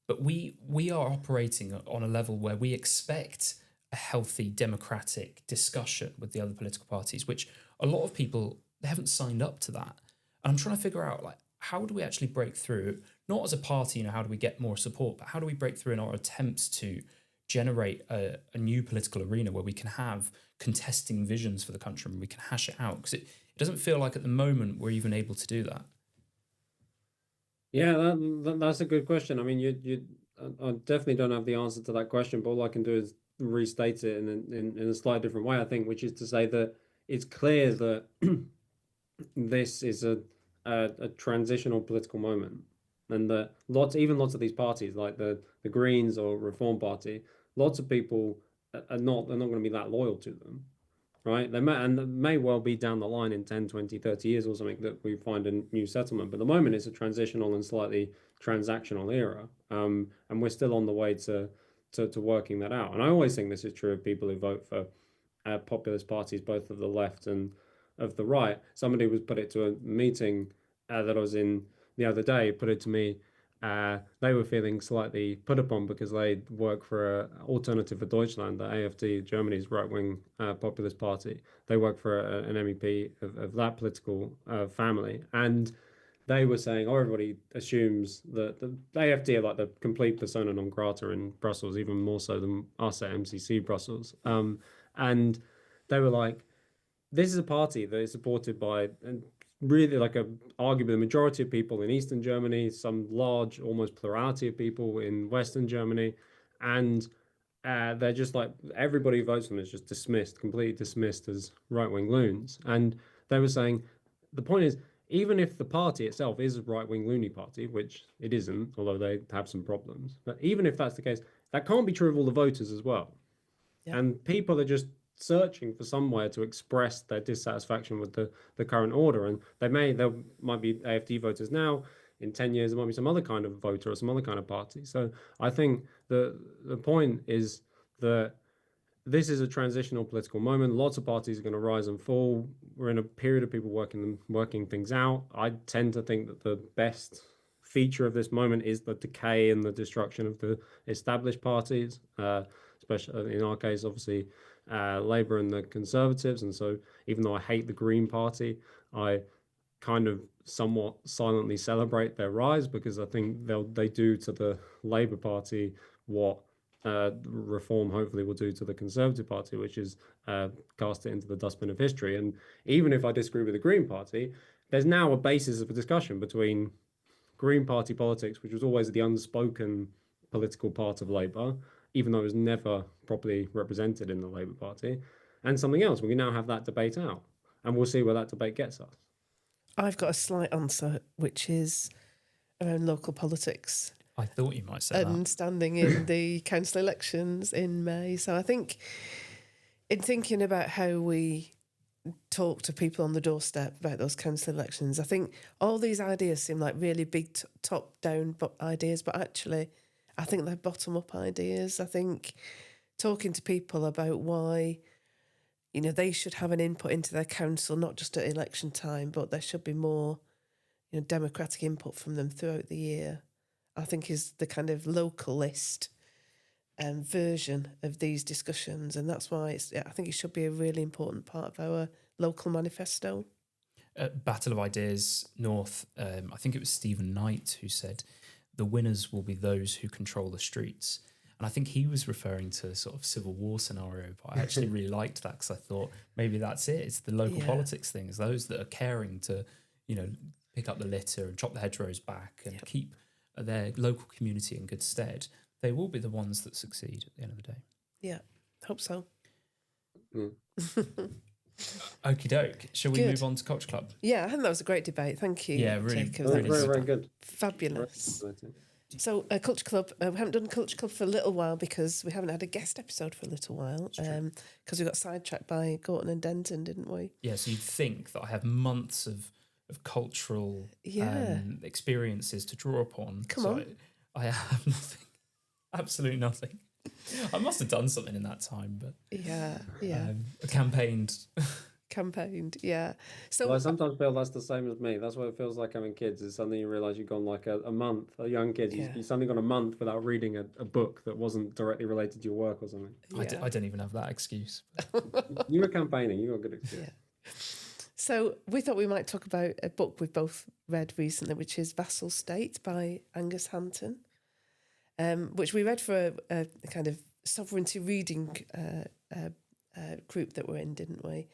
But we are operating on a level where we expect a healthy democratic discussion with the other political parties, which a lot of people, they haven't signed up to that. And I'm trying to figure out, like, how do we actually break through, not as a party, how do we get more support, but how do we break through in our attempts to generate a new political arena where we can have contesting visions for the country and we can hash it out? Because it doesn't feel like at the moment we're even able to do that. Yeah, that's a good question. I mean, I definitely don't have the answer to that question, but all I can do is restate it in a slightly different way, I think, which is to say that it's clear that this is a transitional political moment, and that lots of these parties, like the Greens or Reform Party, lots of people are not going to be that loyal to them, right? They may well be down the line in 10, 20, 30 years or something that we find a new settlement. But at the moment, it's a transitional and slightly transactional era, and we're still on the way to working that out. And I always think this is true of people who vote for populist parties, both of the left and of the right. Somebody was put it to a meeting that I was in the other day, put it to me. They were feeling slightly put upon because they work for Alternative for Deutschland, the AfD, Germany's right-wing populist party. They work for an MEP of that political family. And they were saying, oh, everybody assumes that the AfD are like the complete persona non grata in Brussels, even more so than us at MCC Brussels. And they were like, this is a party that is supported by really like arguably the majority of people in Eastern Germany, some large, almost plurality of people in Western Germany, and they're just like everybody who votes for them is just dismissed, completely dismissed as right-wing loons. And they were saying the point is, even if the party itself is a right-wing loony party, which it isn't, although they have some problems, but even if that's the case, that can't be true of all the voters as well. Yeah. And people are just searching for somewhere to express their dissatisfaction with the current order. And there might be AfD voters now. In 10 years, there might be some other kind of voter or some other kind of party. So I think the point is that this is a transitional political moment. Lots of parties are going to rise and fall. We're in a period of people working things out. I tend to think that the best feature of this moment is the decay and the destruction of the established parties, especially in our case, obviously, Labour and the Conservatives. And so even though I hate the Green Party, I kind of somewhat silently celebrate their rise, because I think they do to the Labour Party what reform hopefully will do to the Conservative Party, which is cast it into the dustbin of history. And even if I disagree with the Green Party, there's now a basis of a discussion between Green Party politics, which was always the unspoken political part of Labour, even though it was never properly represented in the Labour Party, and something else. We can now have that debate out, and we'll see where that debate gets us. I've got a slight answer, which is around local politics I thought you might say and that. standing in the council elections in May. So I think in thinking about how we talk to people on the doorstep about those council elections, I think all these ideas seem like really big top-down ideas, but actually I think they're bottom-up ideas. I think talking to people about why they should have an input into their council, not just at election time, but there should be more democratic input from them throughout the year, I think is the kind of localist version of these discussions. And that's why I think it should be a really important part of our local manifesto. Battle of Ideas North, I think it was Stephen Knight who said, the winners will be those who control the streets. And I think he was referring to sort of civil war scenario, but I actually really liked that, because I thought maybe that's it. It's the local politics thing. It's those that are caring to, pick up the litter and chop the hedgerows back and keep their local community in good stead. They will be the ones that succeed at the end of the day. Yeah, hope so. Okie doke. Shall we Good. move on to Culture Club? Yeah, I think that was a great debate. Thank you, Yeah, really, Jacob. really That was very good. fabulous. So, Culture Club, we haven't done Culture Club for a little while because we haven't had a guest episode for a little while, because we got sidetracked by Gorton and Denton, didn't we? Yeah, so you'd think that I have months of cultural experiences to draw upon. Come on. I have nothing, absolutely nothing. I must have done something in that time, but campaigned. Campaigned, yeah. So I sometimes feel that's the same as me. That's what it feels like having kids. Is suddenly you realise you've gone like a month, a young kid. You suddenly gone a month without reading a book that wasn't directly related to your work or something. Yeah. I don't even have that excuse. You were campaigning. You got a good excuse. Yeah. So we thought we might talk about a book we've both read recently, which is Vassal State by Angus Hampton, which we read for a kind of sovereignty reading group that we're in, didn't we?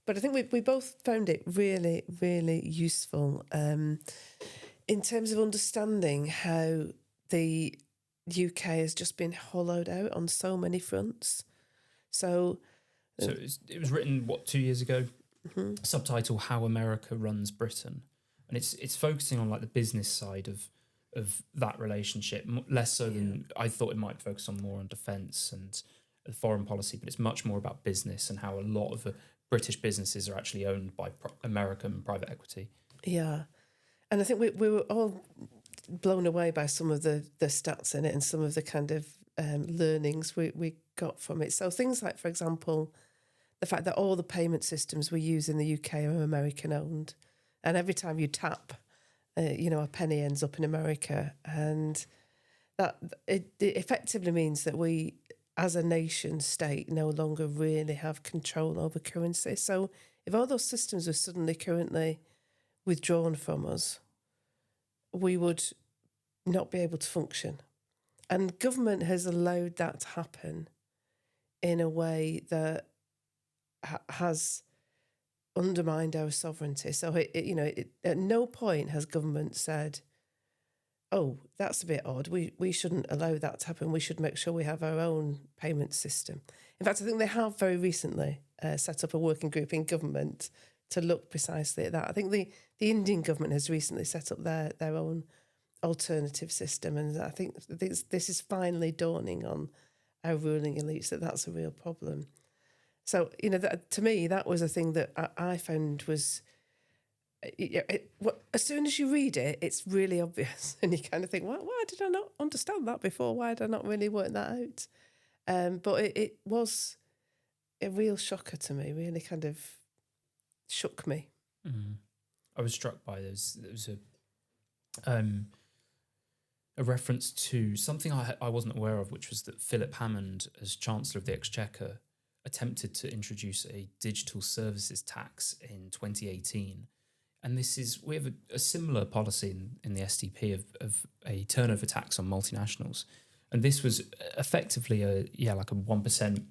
But I think we both found it really, really useful in terms of understanding how the UK has just been hollowed out on so many fronts. So it was written, 2 years ago? Mm-hmm. Subtitle, How America Runs Britain. And it's focusing on like the business side of that relationship, less so than I thought it might focus on more on defence and foreign policy, but it's much more about business and how a lot of British businesses are actually owned by American private equity. Yeah. And I think we were all blown away by some of the stats in it and some of the kind of learnings we got from it. So things like, for example, the fact that all the payment systems we use in the UK are American owned. And every time you tap, a penny ends up in America. And that it effectively means that we, as a nation state, no longer really have control over currency. So if all those systems were suddenly currently withdrawn from us, we would not be able to function. And government has allowed that to happen in a way that has undermined our sovereignty. So, at no point has government said, oh, that's a bit odd. We shouldn't allow that to happen. We should make sure we have our own payment system. In fact, I think they have very recently set up a working group in government to look precisely at that. I think the Indian government has recently set up their own alternative system, and I think this is finally dawning on our ruling elites that that's a real problem. So, to me, that was a thing that I found was, as soon as you read it, it's really obvious, and you kind of think, well, why did I not understand that before? Why did I not really work that out? But it was a real shocker to me, really kind of shook me. Mm. I was struck by this. There was a reference to something I wasn't aware of, which was that Philip Hammond, as Chancellor of the Exchequer, attempted to introduce a digital services tax in 2018. And we have a similar policy in the SDP of a turnover tax on multinationals. And this was effectively like a 1%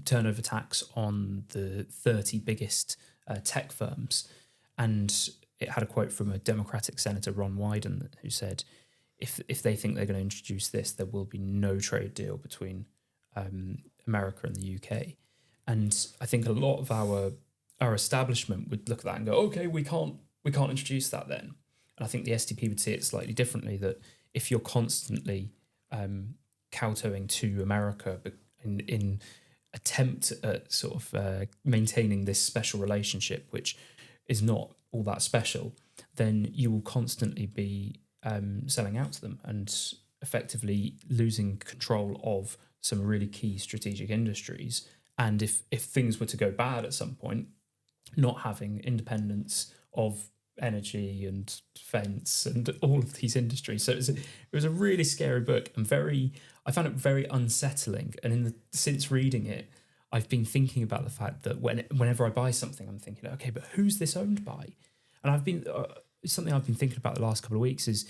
turnover tax on the 30 biggest tech firms. And it had a quote from a Democratic Senator, Ron Wyden, who said, if they think they're going to introduce this, there will be no trade deal between America and the UK. And I think a lot of our establishment would look at that and go, okay, we can't introduce that then. And I think the SDP would see it slightly differently, that if you're constantly kowtowing to America in attempt at sort of maintaining this special relationship, which is not all that special, then you will constantly be selling out to them and effectively losing control of some really key strategic industries. And if things were to go bad at some point, not having independence of energy and defence and all of these industries. So it was a really scary book, and I found it very unsettling. And since reading it, I've been thinking about the fact that whenever I buy something, I'm thinking, okay, but who's this owned by? And I've been something I've been thinking about the last couple of weeks is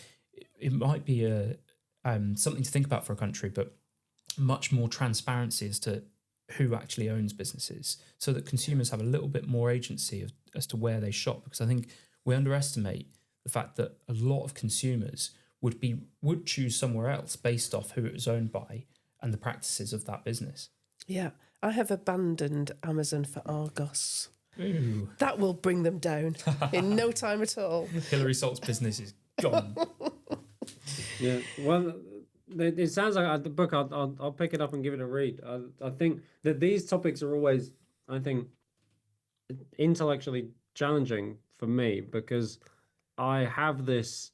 it might be something to think about for a country, but much more transparency as to who actually owns businesses, so that consumers have a little bit more agency as to where they shop. Because I think we underestimate the fact that a lot of consumers would choose somewhere else based off who it was owned by and the practices of that business. Yeah, I have abandoned Amazon for Argos. Ooh. That will bring them down in no time at all. Hilary Salt's business is gone. Yeah, well, it sounds like the book. I'll pick it up and give it a read. I think that these topics are always, I think, intellectually challenging for me, because I have this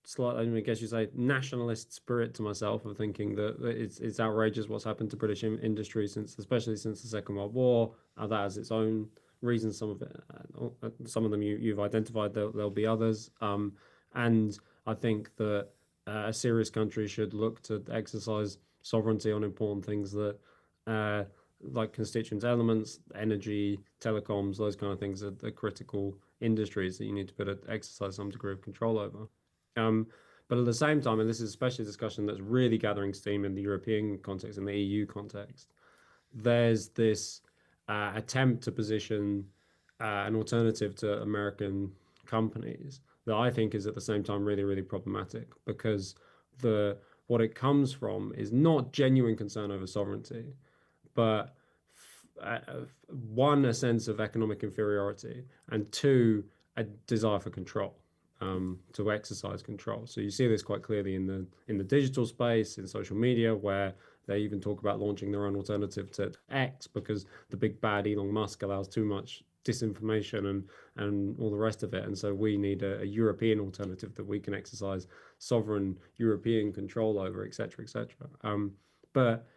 slight, I guess you say, nationalist spirit to myself of thinking that it's outrageous what's happened to British industry especially since the Second World War. That has its own reasons. Some of them you've identified. There'll be others. And I think that a serious country should look to exercise sovereignty on important things that, like constituent elements, energy, telecoms, those kind of things are the critical industries that you need to be able to exercise some degree of control over. But at the same time, and this is especially a discussion that's really gathering steam in the European context, in the EU context, there's this attempt to position an alternative to American companies that I think is at the same time really, really problematic, because what it comes from is not genuine concern over sovereignty, but one, a sense of economic inferiority, and two, a desire for control, to exercise control. So you see this quite clearly in the digital space, in social media, where they even talk about launching their own alternative to X because the big bad Elon Musk allows too much disinformation and all the rest of it. And so we need a European alternative that we can exercise sovereign European control over, et cetera, et cetera. But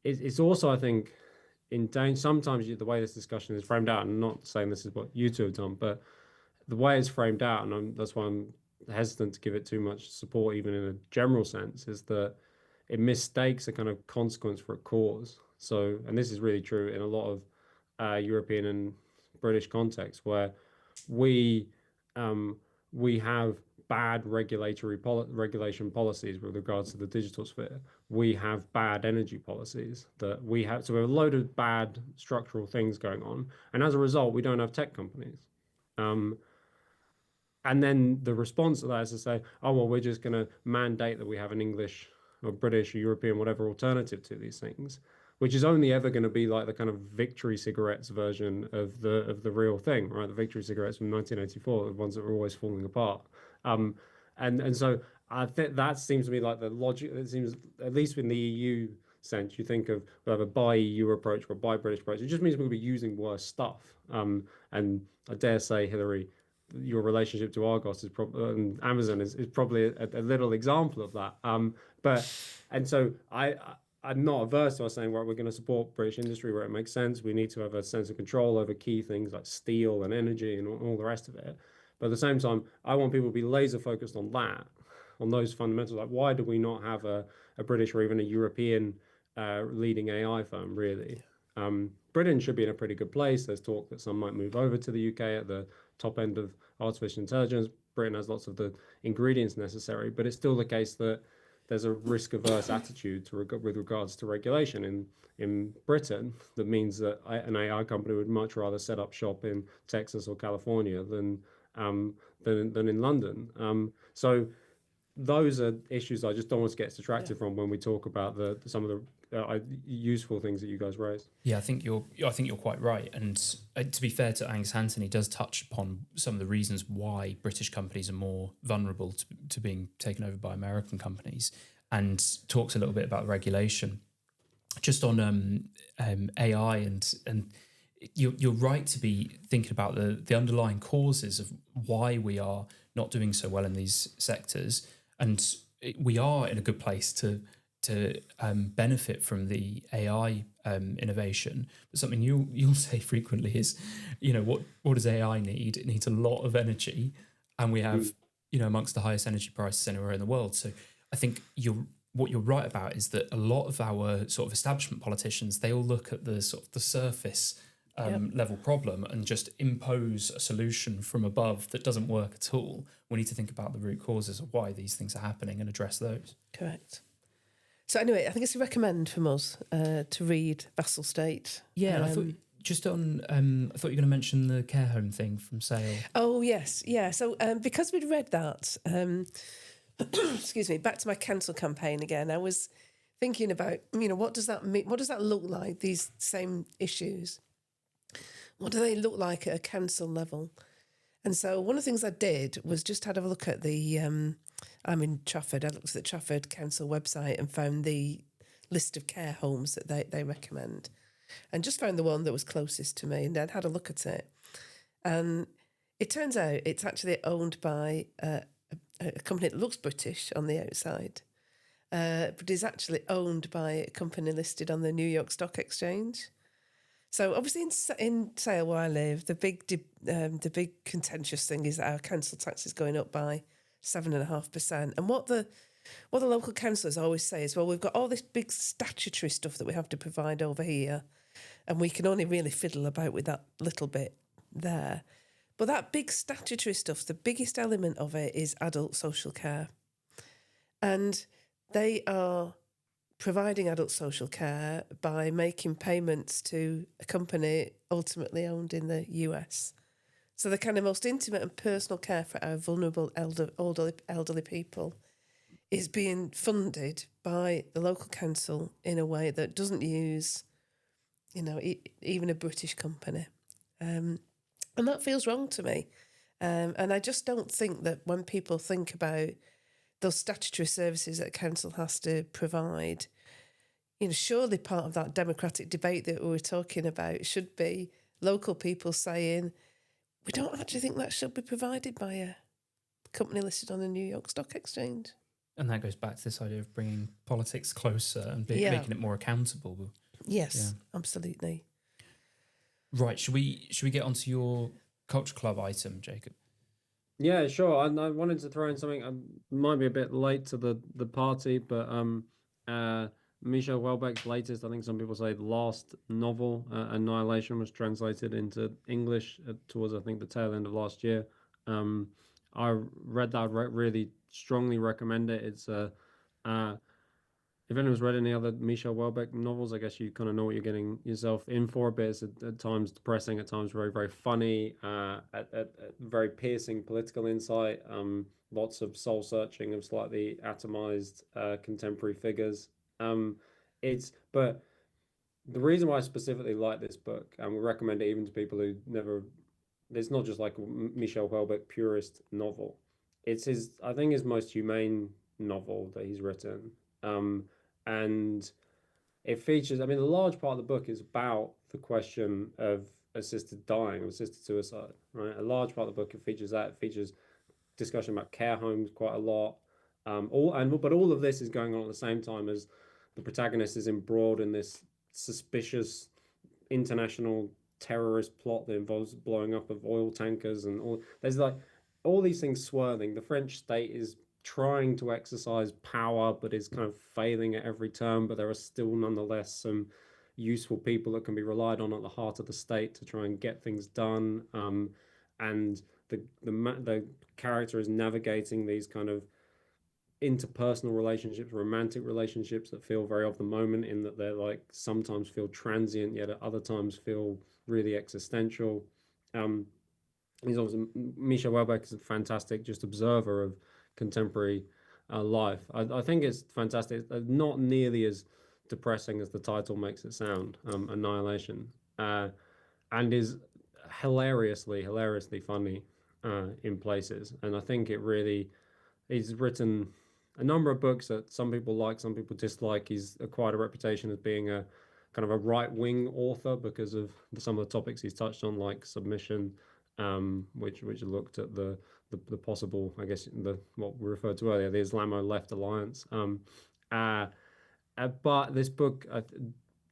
it's also, I think, sometimes the way this discussion is framed out, and I'm not saying this is what you two have done, but the way it's framed out, and that's why I'm hesitant to give it too much support, even in a general sense, is that it mistakes a kind of consequence for a cause. So, and this is really true in a lot of European and British contexts, where we have bad regulation policies with regards to the digital sphere. We have bad energy policies that we have. So we have a load of bad structural things going on, and as a result, we don't have tech companies. And then the response to that is to say, oh, well, we're just going to mandate that we have an English or British or European, whatever alternative to these things, which is only ever going to be like the kind of Victory cigarettes version of the real thing, right? The Victory cigarettes from 1984, the ones that were always falling apart. And so I think that seems to me like the logic. It seems, at least in the EU sense, you think of we have a buy EU approach or a buy British approach. It just means we'll be using worse stuff. And I dare say, Hilary, your relationship to Argos is probably Amazon is probably a little example of that. And so I'm not averse to us saying, right, we're going to support British industry where it makes sense. We need to have a sense of control over key things like steel and energy and all the rest of it. But at the same time, I want people to be laser focused on that, on those fundamentals. Like, why do we not have a British or even a European leading AI firm, really? Britain should be in a pretty good place. There's talk that some might move over to the UK at the top end of artificial intelligence. Britain has lots of the ingredients necessary, but it's still the case that there's a risk-averse attitude with regards to regulation in Britain that means that an AI company would much rather set up shop in Texas or California than in London. So those are issues I just don't want to get distracted from when we talk about some of the useful things that you guys raised. Yeah, I think you're quite right. And to be fair to Angus Hanson, he does touch upon some of the reasons why British companies are more vulnerable to being taken over by American companies, and talks a little bit about regulation. Just on AI, and you're right to be thinking about the underlying causes of why we are not doing so well in these sectors, and we are in a good place to benefit from the AI innovation. But something you'll say frequently is, what does AI need? It needs a lot of energy, and we have amongst the highest energy prices anywhere in the world. So I think what you're right about is that a lot of our sort of establishment politicians, they all look at the sort of the surface level problem and just impose a solution from above that doesn't work at all. We need to think about the root causes of why these things are happening and address those. Correct. So anyway, I think it's a recommend from us to read Vassal State. Yeah, and I thought just on, I thought you were going to mention the care home thing from Sale. Oh yes, yeah. So because we'd read that, excuse me, back to my cancel campaign again. I was thinking about, what does that mean? What does that look like? These same issues. What do they look like at a council level? And so one of the things I did was just had a look at the, I'm in Trafford, I looked at the Trafford Council website and found the list of care homes that they recommend, and just found the one that was closest to me, and then had a look at it. And it turns out it's actually owned by a company that looks British on the outside, but is actually owned by a company listed on the New York Stock Exchange. So obviously in Sale where I live, the big contentious thing is that our council tax is going up by 7.5%. And what the local councillors always say is, well, we've got all this big statutory stuff that we have to provide over here, and we can only really fiddle about with that little bit there. But that big statutory stuff, the biggest element of it is adult social care. And they are providing adult social care by making payments to a company ultimately owned in the US. So the kind of most intimate and personal care for our vulnerable elderly people is being funded by the local council in a way that doesn't use, even a British company. And that feels wrong to me. And I just don't think that when people think about those statutory services that a council has to provide, surely part of that democratic debate that we were talking about should be local people saying, we don't actually think that should be provided by a company listed on the New York Stock Exchange. And that goes back to this idea of bringing politics closer and making it more accountable. Yes, absolutely. Right, should we get onto your Culture Club item, Jacob? Yeah, sure. And I wanted to throw in something. I might be a bit late to the party, but Michel Houellebecq's latest, I think some people say last novel, Annihilation, was translated into English towards, I think, the tail end of last year. I read that. I'd really strongly recommend it. It's if anyone's read any other Michel Houellebecq novels, I guess you kind of know what you're getting yourself in for. But it's at times depressing, at times very, very funny, at very piercing political insight. Lots of soul searching of slightly atomized contemporary figures. Um, but the reason why I specifically like this book, and we recommend it even to people who never, it's not just like a Michel Houellebecq purist novel. It's I think, his most humane novel that he's written. Um, and it features, I mean, a large part of the book is about the question of assisted dying, or assisted suicide, right? A large part of the book, it features that. It features discussion about care homes quite a lot. But all of this is going on at the same time as the protagonist is embroiled in this suspicious international terrorist plot that involves blowing up of oil tankers and all. There's like all these things swirling. The French state is trying to exercise power, but is kind of failing at every turn. But there are still nonetheless some useful people that can be relied on at the heart of the state to try and get things done. And the character is navigating these kind of interpersonal relationships, romantic relationships that feel very of the moment, in that they're like sometimes feel transient, yet at other times feel really existential. Um, he's also Michel Houellebecq is a fantastic just observer of contemporary life. I think it's fantastic. It's not nearly as depressing as the title makes it sound. Annihilation, and is hilariously funny in places. And I think it really, he's written a number of books that some people like, some people dislike. He's acquired a reputation as being a kind of a right-wing author because of some of the topics he's touched on, like submission, which looked at the possible, I guess, the what we referred to earlier, the Islamo left alliance. Uh, but this book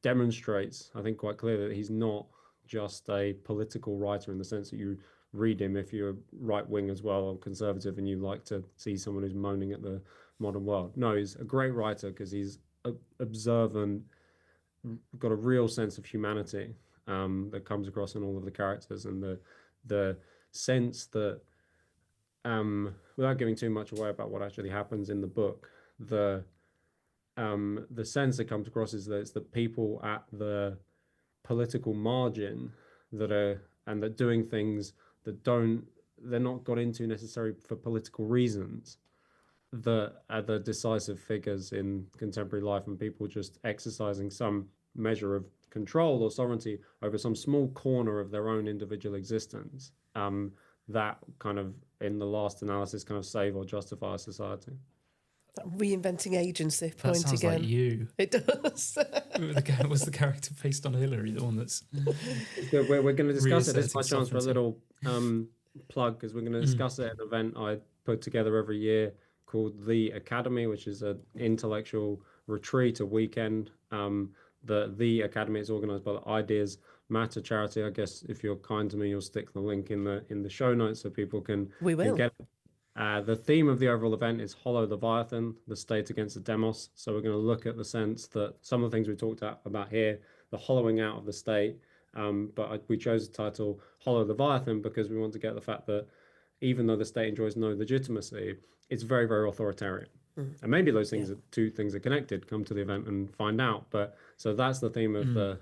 demonstrates, I think, quite clearly that he's not just a political writer in the sense that you read him if you're right wing as well or conservative and you like to see someone who's moaning at the modern world. No, he's a great writer because he's observant, got a real sense of humanity that comes across in all of the characters, and the sense that, without giving too much away about what actually happens in the book, the sense that comes across is that it's the people at the political margin that are and that doing things that don't they're not got into necessarily for political reasons, that are the decisive figures in contemporary life, and people just exercising some measure of control or sovereignty over some small corner of their own individual existence, that kind of, in the last analysis, kind of save or justify society. That reinventing agency That point sounds again. like you. It does. Was the character based on Hilary, the one that's We're going to discuss it. This is my reasserting chance for a sovereignty? little plug, because we're going to discuss it at an event I put together every year called The Academy, which is an intellectual retreat, a weekend. The Academy is organised by the Ideas Matter charity. I guess if you're kind to me, you'll stick the link in the show notes so people can We will. get it. The theme of the overall event is Hollow Leviathan, the state against the demos. So we're going to look at the sense that some of the things we talked about here, the hollowing out of the state. But we chose the title Hollow Leviathan because we want to get the fact that even though the state enjoys no legitimacy, it's very, very authoritarian. And maybe those things, two things are connected. Come to the event and find out. But so that's the theme of the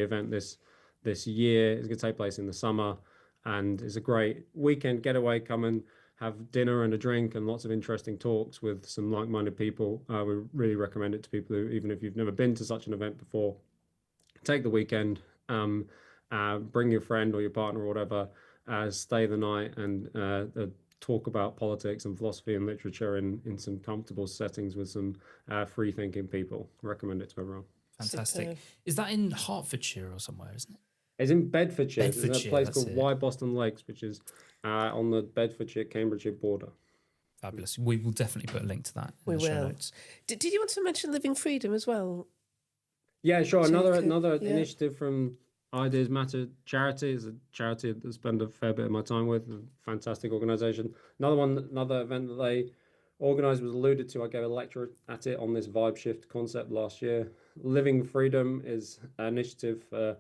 event this year. It's going to take place in the summer, and it's a great weekend getaway. Come and have dinner and a drink and lots of interesting talks with some like-minded people. We really recommend it to people who, even if you've never been to such an event before, take the weekend, bring your friend or your partner or whatever, stay the night, and talk about politics and philosophy and literature in some comfortable settings with some free-thinking people. Recommend it to everyone. Fantastic. Superb. Is that in Hertfordshire or somewhere, isn't it? It's in Bedfordshire. It's in a Bedfordshire, place that's called it. Y Boston Lakes, which is on the Bedfordshire-Cambridgeshire border. Fabulous. We will definitely put a link to that in We the show will. notes. Did you want to mention Living Freedom as well? Yeah, sure. Jacob, Another yeah. initiative from Ideas Matter charity. Is a charity that I spend a fair bit of my time with. A fantastic organisation. Another event that they organised was alluded to. I gave a lecture at it on this vibe shift concept last year. Living Freedom is an initiative for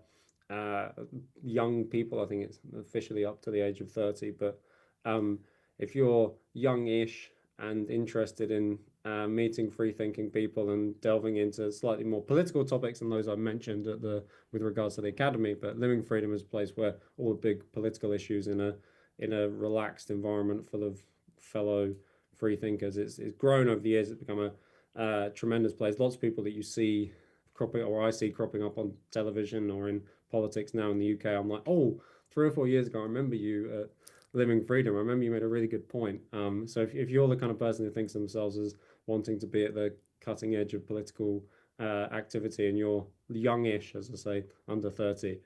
young people. I think it's officially up to the age of 30, but If you're youngish and interested in meeting free-thinking people and delving into slightly more political topics than those I mentioned with regards to the academy, but Living Freedom is a place where all the big political issues in a relaxed environment full of fellow free thinkers. It's grown over the years. It's become a tremendous place. Lots of people that you see cropping, or I see cropping up on television or in politics now in the UK. I'm like, oh, 3 or 4 years ago, I remember you at Living Freedom. I remember you made a really good point. So if you're the kind of person who thinks themselves as wanting to be at the cutting edge of political activity and you're youngish, as I say, under 30,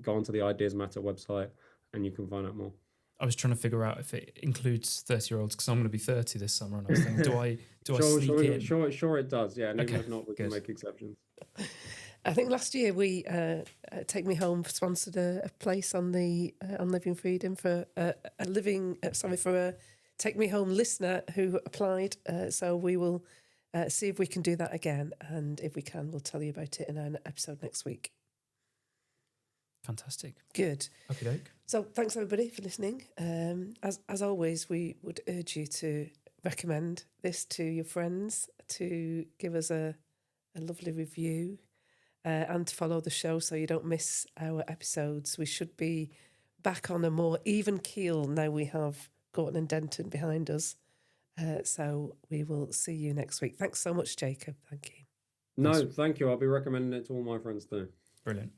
go onto the Ideas Matter website and you can find out more. I was trying to figure out if it includes 30-year-olds because I'm going to be 30 this summer, and I was thinking, do I sneak in? Sure, it does. Yeah, and Okay, even if not, we can good. make exceptions. I think last year we Take Me Home sponsored a place on Living Freedom for a Take Me Home listener who applied. So we will see if we can do that again, and if we can, we'll tell you about it in an episode next week. Fantastic. Good. Okay, doke. So thanks everybody for listening. As always, we would urge you to recommend this to your friends, to give us a lovely review, and to follow the show so you don't miss our episodes. We should be back on a more even keel now we have Gorton and Denton behind us. So we will see you next week. Thanks so much, Jacob. Thank you. No, thank you. I'll be recommending it to all my friends too. Brilliant.